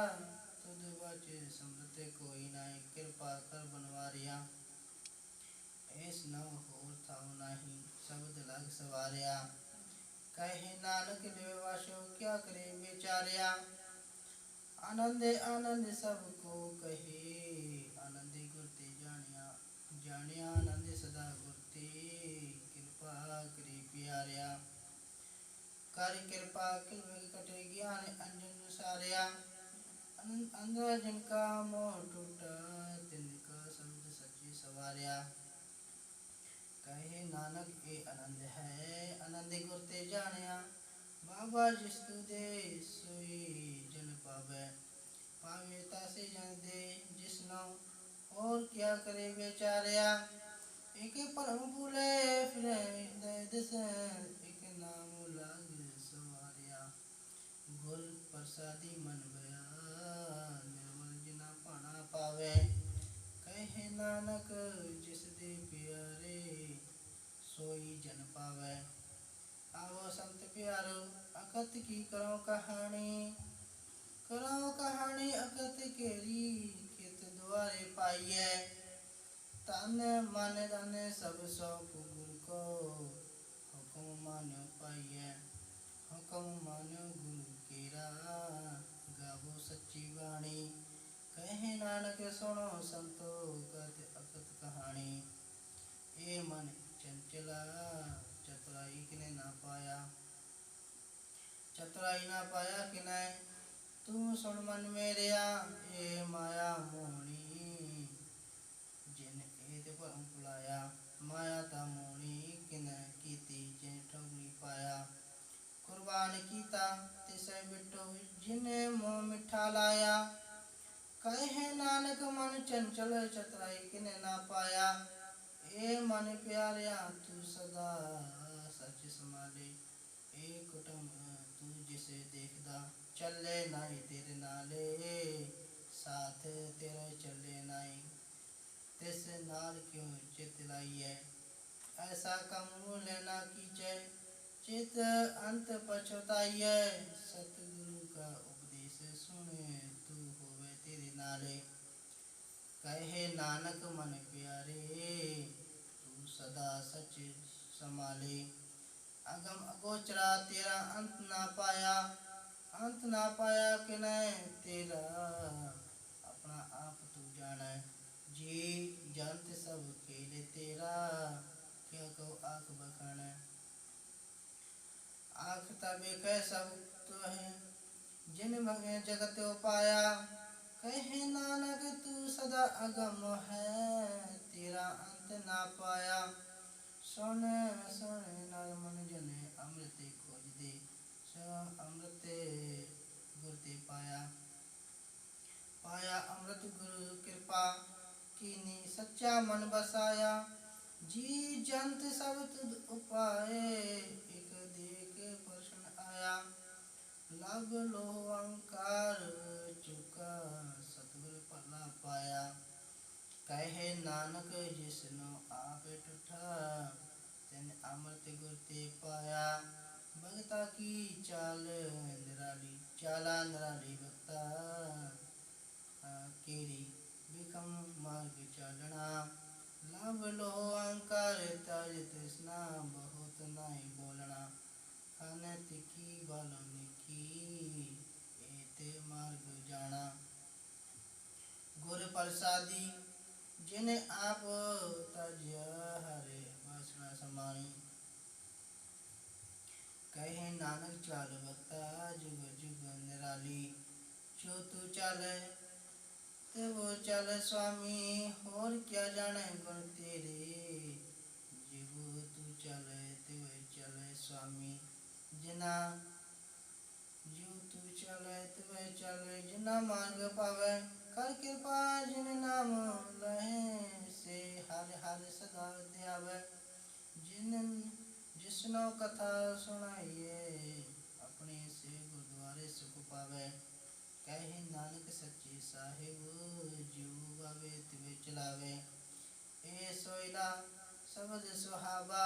तुद बाचे समृत कोई नाई कृपा कर बनवारिया ऐस न होर थाउ नाही शब्द लग सवारिया कहे नानक लिवे वाचो क्या करे बेचारिया आनंदे आनंद सबको कहे आनंदे गुरते जानिया जानिया आनंद सदा गुरते कृपा करे प्यारिया कर कृपा किल कटे ज्ञान अंजन सारिया अंदर जिनका मोह टूटा तिनका शब्द सच्ची सवारिया कहे नानक ए आनंद है आनंद गुरते जानिया बाबा जिस्तु दे सोई जन पावे पावे तासे जन दे जिसनो और क्या करे बेचारिया एक परम भूले फिर दस एक नाम लाग सवारिया गुर प्रसादी मन भया निर्मल जिना पाना पावे कहे नानक जिस दे प्यारे सोई जन पावे आवो संत प्यारो अकत की करो कहानी अकत केरी कित द्वारे पाइए तन मन धन सब सौंप गुरु को हुक्म मानो पाइए हुक्म मानो गुरु केरा गावो सच्ची वाणी कहे नानक सुनो संतो कत अकत कहानी ए मन चंचला चतुराई किने ना पाया चतुराई ना पाया किने तू सुन मन मेरिया ए माया मोहनी जिन एत पर बुलाया माया ता मोहनी किने कीती जिन ठगनी पाया कुर्बान कीता तिसे बिटो जिने मोह मिठा लाया कहे नानक मन चंचल चतुराई किने ना पाया ए मन प्यारिया तू सदा सच समाले ए कुटुंब तू जिसे देखदा चले नाई तेरे नाले साथ तेरे चले नाई तिस नाल क्यों चित लाइए ऐसा कम लेना कीजे चित अंत पछताइए सतगुरु का उपदेश सुने तू होवे तेरे नाले कहे नानक मन प्यारे तू सदा सच संभाले अगम अगोचरा तेरा अंत ना पाया कि नहीं तेरा अपना आप तू जाने जी जानते सब खेले तेरा क्या कहो आँख बखाने आँख तबे कह सब तो है जिन भगे जगत पाया कहे नानक तू सदा अगम है तेरा अंत ना पाया सुन सुन नर मन जने अमृत खोज दे अमृत गुरते पाया पाया अमृत गुरु कृपा कीनी सच्चा मन बसाया जी जंत सब तुद उपाय एक देख प्रश्न आया लब लो अंकार चुका सतगुर पला पाया कहे नानक जिसनो आप टूठा तेन अमृत गुरते पाया भगता की चाला निराली भक्ता केरी विकम मार्ग चालना लाभ लो अहंकार ताज तृष्णा बहुत नहीं बोलना खाने तिखी बालों की एते मार्ग जाना गुर प्रसादी जिन्हें आप तज हरे वासना समानी कहे नानक चाल भक्ता जुग जुग निराली जो तू चले ते वो चले स्वामी और क्या जाने गुण तेरे जीव तू चले ते वो चले स्वामी जिना जीव तू चले ते वो चले जिना मार्ग पावे कर कृपा जिन नाम लहे से हर हर सदा ध्यावे जिन जिसनो कथा सुनाइए अपने से गुरुद्वारे सुख पावे कहे नानक सच्चे साहिब जीव बावे तिवे चलावे ए सोइला शब्द सुहावा,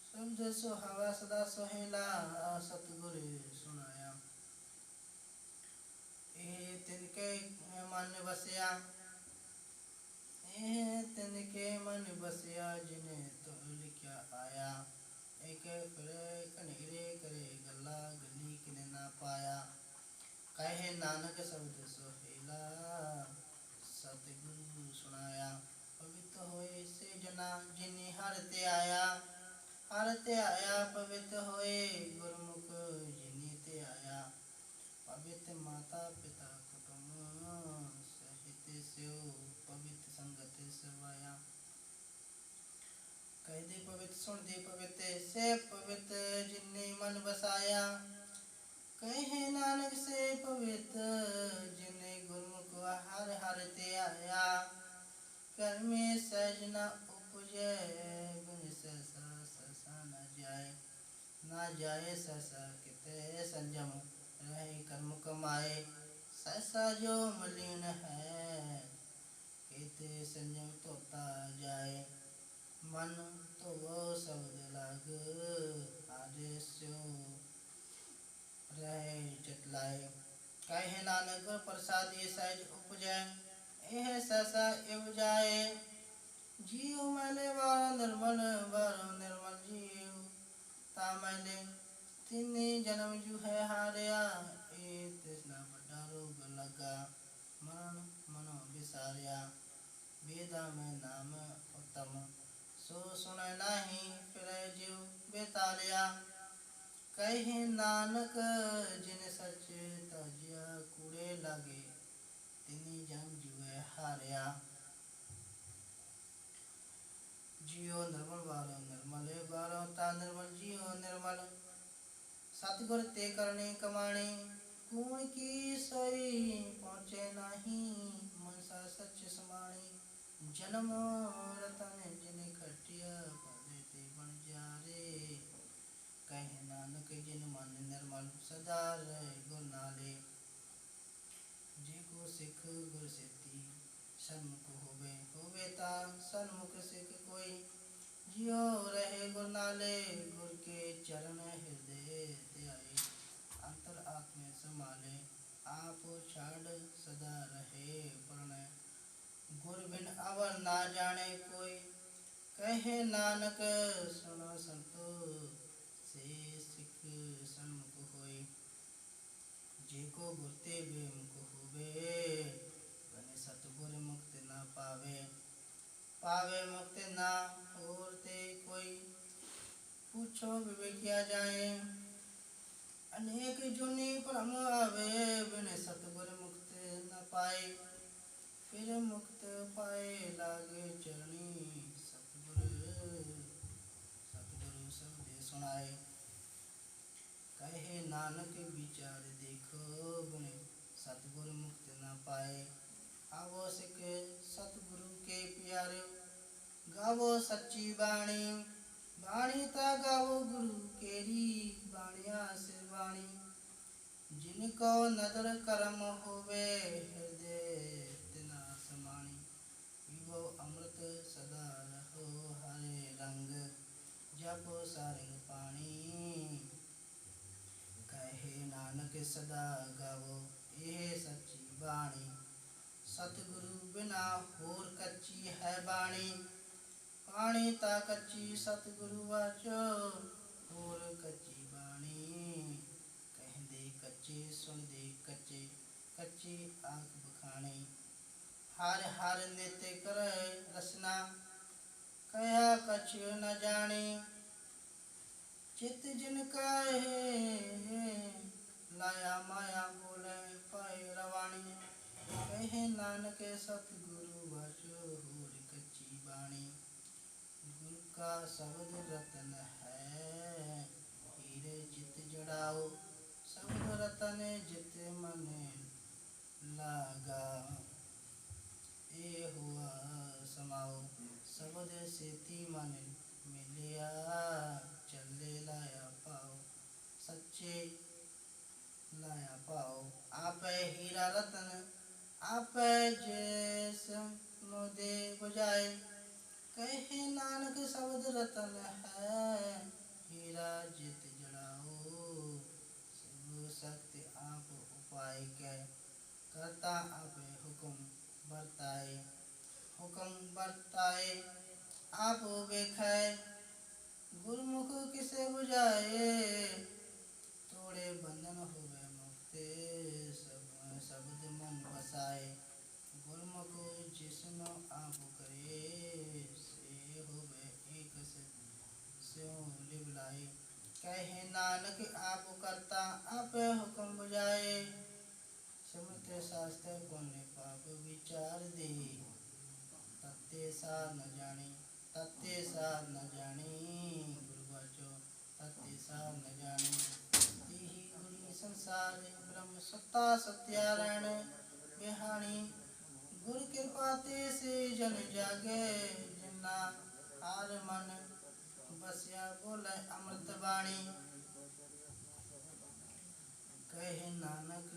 शब्द सुहावा सदा सोहेला सतगुर सुनाया। ए तिनके मन बसिया, ए तिनके मन बसिया जिन्हें तो लिखा आया। एक फिर कनेरे करे गला गली किने ना पाया। कहे नानक शब्द सोहेला सतगुरु सुनाया। पवित्र होए से जना जिन्हें हरते आया, हरते आया पवित्र होए गुरमुख जिन्हें ते आया। पवित्र माता पिता कुटुंब सहित स्यो पवित्र संगत सवाया। कह दे पवित्र सुन दे पवित्र से पवित्र जिन्ने मन बसाया। कहे नानक से पवित्र जिन्ने गुरमुख हर हर ते आया। कर में सहज न उपजे बिन सहसा सहसा न जाए, ना जाए सहसा किते संयम रहे कर्म कमाए। सहसा जो मलिन है केते संयम तोता जाए। मन तो वो शब्द लाग आदेश्यो रहे चतलाए। कहे नानक प्रसाद ये सहज उपजै, यह सहसा एव जाए। जीव मैले बारो निर्मल, बारो निर्मल जीव ता मैले तिन्ने जन्म जू है हारिया। ए तृष्णा बड़ा रोग लगा, मरण मनो विसारिया। वेदा में नाम उत्तम, सो सुने नाही फिर जीव बेतालिया। कहे नानक जिन सच तजिया कूड़े लागे, तिनी जन्म जुए हारिया। जियो निर्मल बारो निर्मल, बारो ता निर्मल जियो निर्मल। सतगुर ते करने कमाणे, कूण की सोई पहुँचे नाही। मनसा सच समाणी, जन्म रतन जिन खटिया पद ते बन जारे। कहे नानक जिन मन निर्मल, सदा रहे गुर नाले। जेको सिख गुर सेती सन्मुख होवे, होवे ता सन्मुख सिख कोई। जियो रहे गुर नाले, गुर के चरण हृदय ध्याए। अंतर आत्म संभाले, आप छाड़ सदा रहे प्रणय। गुर बिन अवर ना जाने कोई, कहे नानक सुनो संतो से सिख सन्मुख होई। जेको गुर ते बेमुख होवे, बने सतगुर मुक्ति न पावे। पावे मुक्ति ना और ते कोई, पूछो विवेक किया जाए। अनेक जुनी भ्रम आवे, बिन सतगुर मुक्ति न पाए। फिर मुक्त पाए लागे चरणी, सतगुरु सतगुरु शब्द सुनाए। कहे नानक विचार देखो, बिन सतगुरु मुक्ति न पाए। आवो सिख सतगुरु के प्यारे, गावो सच्ची बाणी। बाणी ता गावो गुरु केरी, बाणिया सिर बाणी। जिनको नदर कर्म होवे, हृदय तिना समाणी। विभो अमृत सदा रहो हरे रंग, जपो सारंग पाणी। कहे नानक सदा गावो यह सच्ची बाणी। सतगुरु बिना होर कच्ची है बाणी। बाणी ता कच्ची सतगुरु वाचो, होर कच्ची बाणी। कह दे कच्चे सुन दे कच्चे, कच्ची आंख बखानी। हर हर नित्य करे रसना, कया कछ न जाने। चित जिनका है लाया माया, बोले पाए रवाणी। कहे नानक सतगुरु वाचो होर कच्ची बाणी। गुरु का शब्द रतन है, हीरे चित जड़ाओ। शब्द रतन जित मन लागा, ए हुआ समाओ। शब्द सेती मन मिलिया, चले लाया पाओ। सच्चे लाया पाओ। आप हीरा रतन आप जैस नो जिसनो दे बुझाए। कहे नानक शब्द रतन है, हीरा जित जड़ाओ। शिव शक्ति आप उपाय के, करता आप हुक्म बरताए। हुक्म बरताए आप बेखै, गुरमुख किसे बुझाए। तोड़े बंधन होवे मुक्ति, सब शब्द मन बसाए। गुरमुख जिसनो आप करे, से होवे एक स्यों लिवलाए। कहे नानक आप करता आप हुक्म बुझाए। सिमरत शास्त्र पुण्य पाप विचार दे, तत्ते सा न जानी तत्ते सा न जानी। गुरु बचो तत्ते सा न जानी, तिहि गुणी संसार ब्रह्म सत्ता सत्यारण बिहानी। गुरु कृपा ते से जन जागे, जिन्ना हार मन बसिया बोले अमृत वाणी। कहे नानक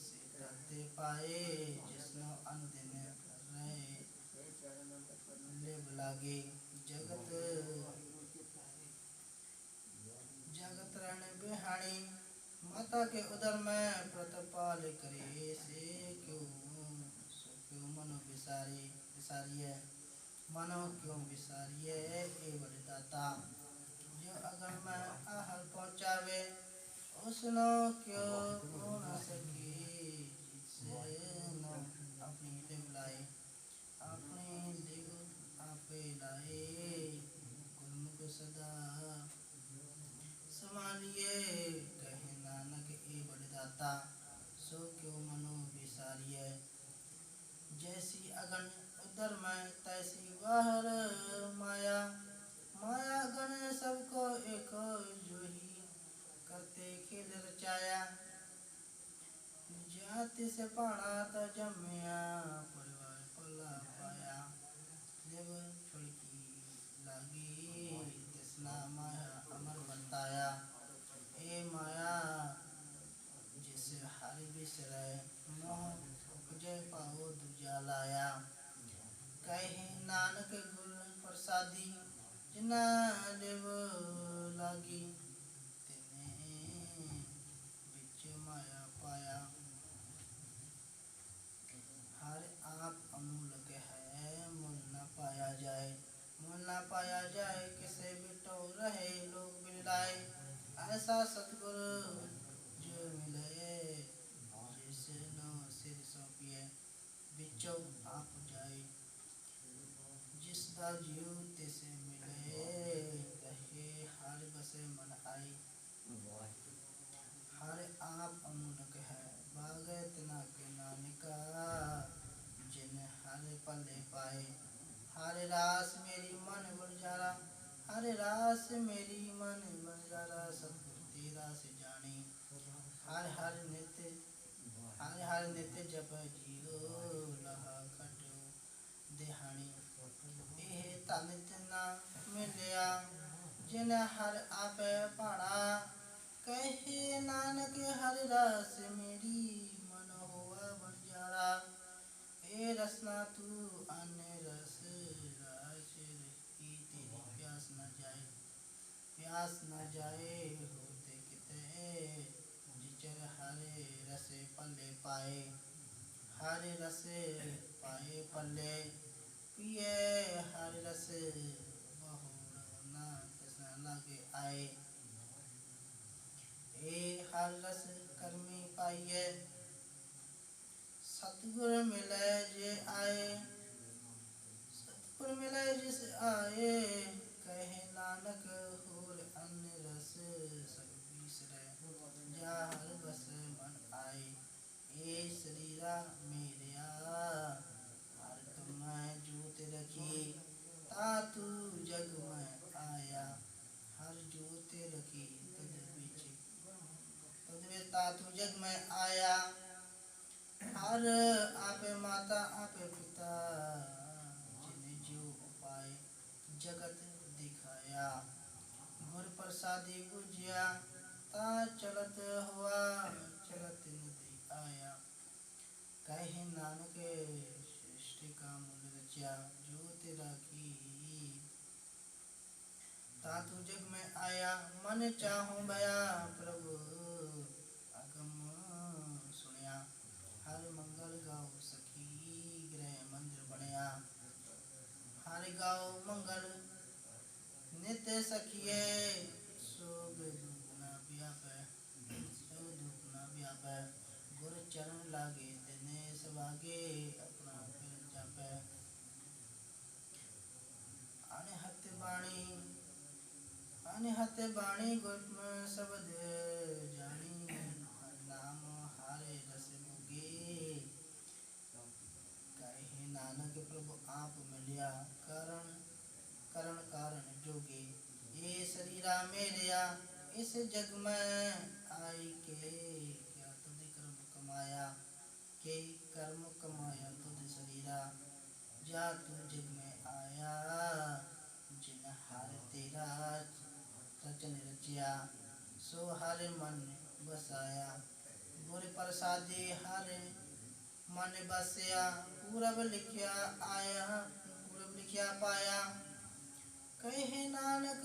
से करते पाए, जिसनो अनदिन रहे लेब लागे। जगत जगत रण बिहानी, माता के उदर में प्रतिपाल करे। से क्यों सो क्यों मनो विसारिये, मनो क्यों विसारिये ए वरदाता। जो अगर में आहर पहुँचावे, उसनो क्यों हो न सकी। जिससे न अपनी लिव लाए, अपनी लिव आपे लाए। गुरमुख सदा संभालिए, कहे नानक ए बड़दाता। सो क्यों मनो विसारिये, जैसी अगन उदर में तैसी बाहर माया। माया गण सबको एक जोही, करते खेल रचाया। जाति से पाना त जम्या, परिवार पला पाया। जब छुड़की लागी, तृष्णा माया अमर बरताया। ए माया जिसे हरि बिसरै, मोह उपजय पाओ दूजा लाया। कहे नानक गुर प्रसादी, जिना देव लागी। तिने बिच माया पाया, हर आप अमूलक है, मूल न पाया जाए। मूल न पाया जाए, किसे बिटो रहे लोग बिलाए। ऐसा सतगुरु जो मिले, जिसनो सिर सौंपिए बिचो आप जाए। जिस दाजियो तिसे मिले, रहे हर बसे मन आई। हर आप अमूलक है, बागे तना के नानिका। जिन हर पले पाए, हर रास मेरी मन बंजारा। हर रास मेरी मन बंजारा, सतगुरु तेरा से जानी। हर हर नित्य जप जियो, लहा खटो देहानी। एह तन तना मिलया, जिन हर आपे पाड़ा। कहे नानक हर रास मेरी, मन होवा बंजारा। ए रसना तू अन्य रस, रास रही तेरी प्यास न जाए। प्यास न जाए होते किते, जिचर हरे रसे पल्ले पाए। हरे रसे पाए पल्ले, पिए हरे रस बहुड़ न कृष्ण लागे आए। ए हर रस कर्मी पाइये, सतगुर मिले जे आए। सतगुर मिले जिस आए, कहे नानक होर अन्य रस सब बिसरै। जा हर बस मन आए। ए शरीरा मेरिया, हर तुम जोत रखी। तातू जग में आया, हर जोत रखी तुझ बिच। तुझ तातू जग में आया। हर आपे माता आपे पिता, जिन्हें जो उपाय जगत दिखाया। गुर प्रसादी बुझिया, ता चलत हुआ चलत नदी आया। कहे नानक सृष्टि का मूल रचा जोत राखी। तातु जग में आया मन चाहूं भया, प्रभु अगम सुनिया। हर मंगल गाओ सखी गृह मंदिर बनया। हर गाओ मंगल नित्य सखिए, सोग दुख न व्यापै, सोग दुख न व्यापै। गुर चरण लागे दिनेश भागे, अपना फिर जापै। अनहत बाणी अनहत बाणी गुरम शब्द जानी। हर नाम हारे रस मुगे, कहे नानक प्रभु आप मिलिया। करण करण कारण जोगे, ये शरीरा मेरिया। इस जग में आई के क्या तुझ कर्म कमाया, के कर्म कमाया तुझ शरीरा। जा तू जग में आया, जिन हार तेरा रचन रचिया। सो हर मन बसाया, गुर प्रसादे हर मन बसया। पूरब लिखिया आया, पूरब लिखिया पाया। कहे नानक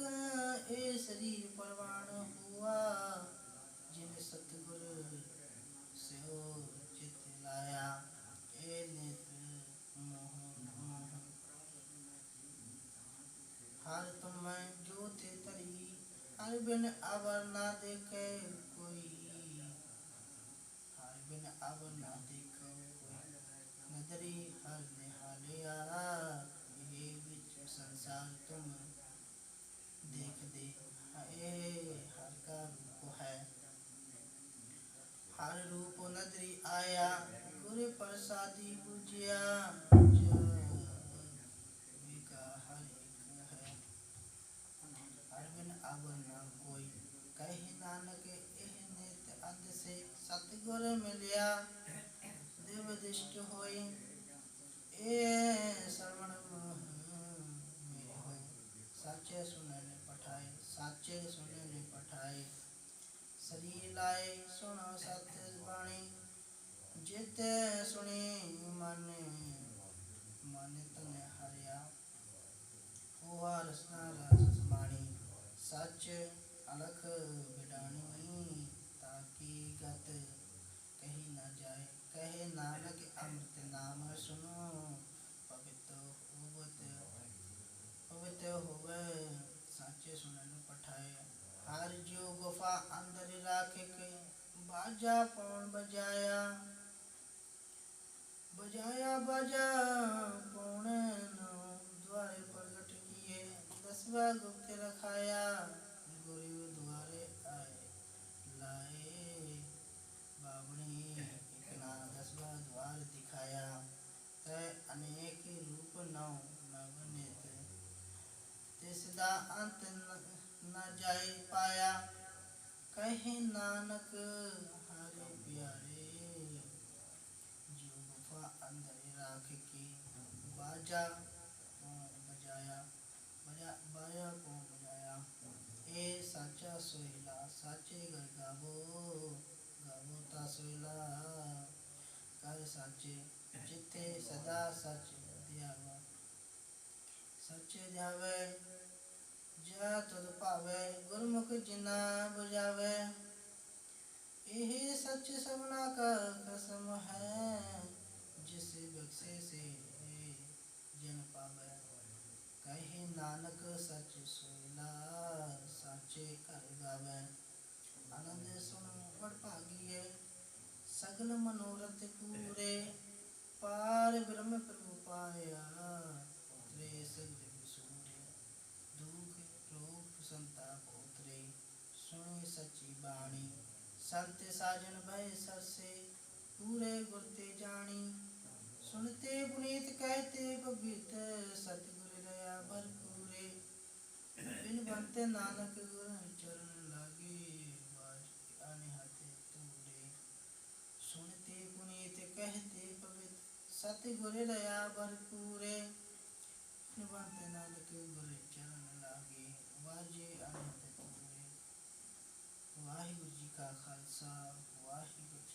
ए शरीर परवान हुआ, जिन सतगुर स्यो चित लाया। ए नेत्र मोह मोह हर तुम ज्योति तरी, हर बिन अवर ना देखे कोई। हर बिन अवर ना देखो कोई, नदरी हर निहालिया। ये विच संसार तुम देख दे, हर का रूप है। हर रूप नदरी आया, गुर प्रसादी पूजिया। का हर एक है, हर बिन अब न कोई। कहे नानक एह नित अंध से, सतगुर मिलिया देव दिष्ट होई। ए श्रवण मेरे होय, साचे सुनने पठाए, साचे सुनने पठाए। शरीर लाए सुनो सत्य बाणी, जित सुनी मन मन तन हरिया। हुआ रसना रस माणी, सच अलख बिडानी। ताकि गत कही न जाए, कहे नानक अमृत नाम सुनो। पवित्र होवे साचे सुनन पठाए। हर जो गुफा अंदर राखे के, बाजा पौन बजाया। बजाया बाजा पौन द्वारे प्रगट किए। दसवा गुप्त रखाया, गुरु द्वारे आए लाए। बावणी इतना दसवा द्वार दिखाया, तय अनेक रूप नौ नवनीत। तिसदा अंत न जाय पाया, कहे नानक हरि प्यारे। जो गुफा अंदर राख के, बाजा बजाया बाया को बजाया। ए साचा सोहिला, साचे घर गावो गावो ता सोहिला। कर साचे जिथे सदा सच ध्यावा, सचे ध्यावे जा तुध पावे। गुरमुख जिना बुझावे, यही सच सबना का कसम है। जिस बख्शे से जन पावे, कहे नानक सच सोइला। साचे कर गावे, आनंद सुन बड़ भागिए। सगल मनोरथ पूरे, पार ब्रह्म प्रभु पाया। उतरे सगल विसूरे, दुख रोग संताप उतरे। सुनी सच्ची बाणी, संत साजन भय सरसे। पूरे गुरते जानी, सुनते पुनीत कहते पवित्र। सतगुर दया भरपूरे, बिन बनते नानक गुर चरण लागे। बाज अनहत तूरे, सुनते पुनीत कहते पवित्र। सतगुर दया भरपूरे, बिन बनते नानक गुर चरण लागे। बाजे अनहत तूरे। वाहिगुरु जी का खालसा, वाहिगुरु जी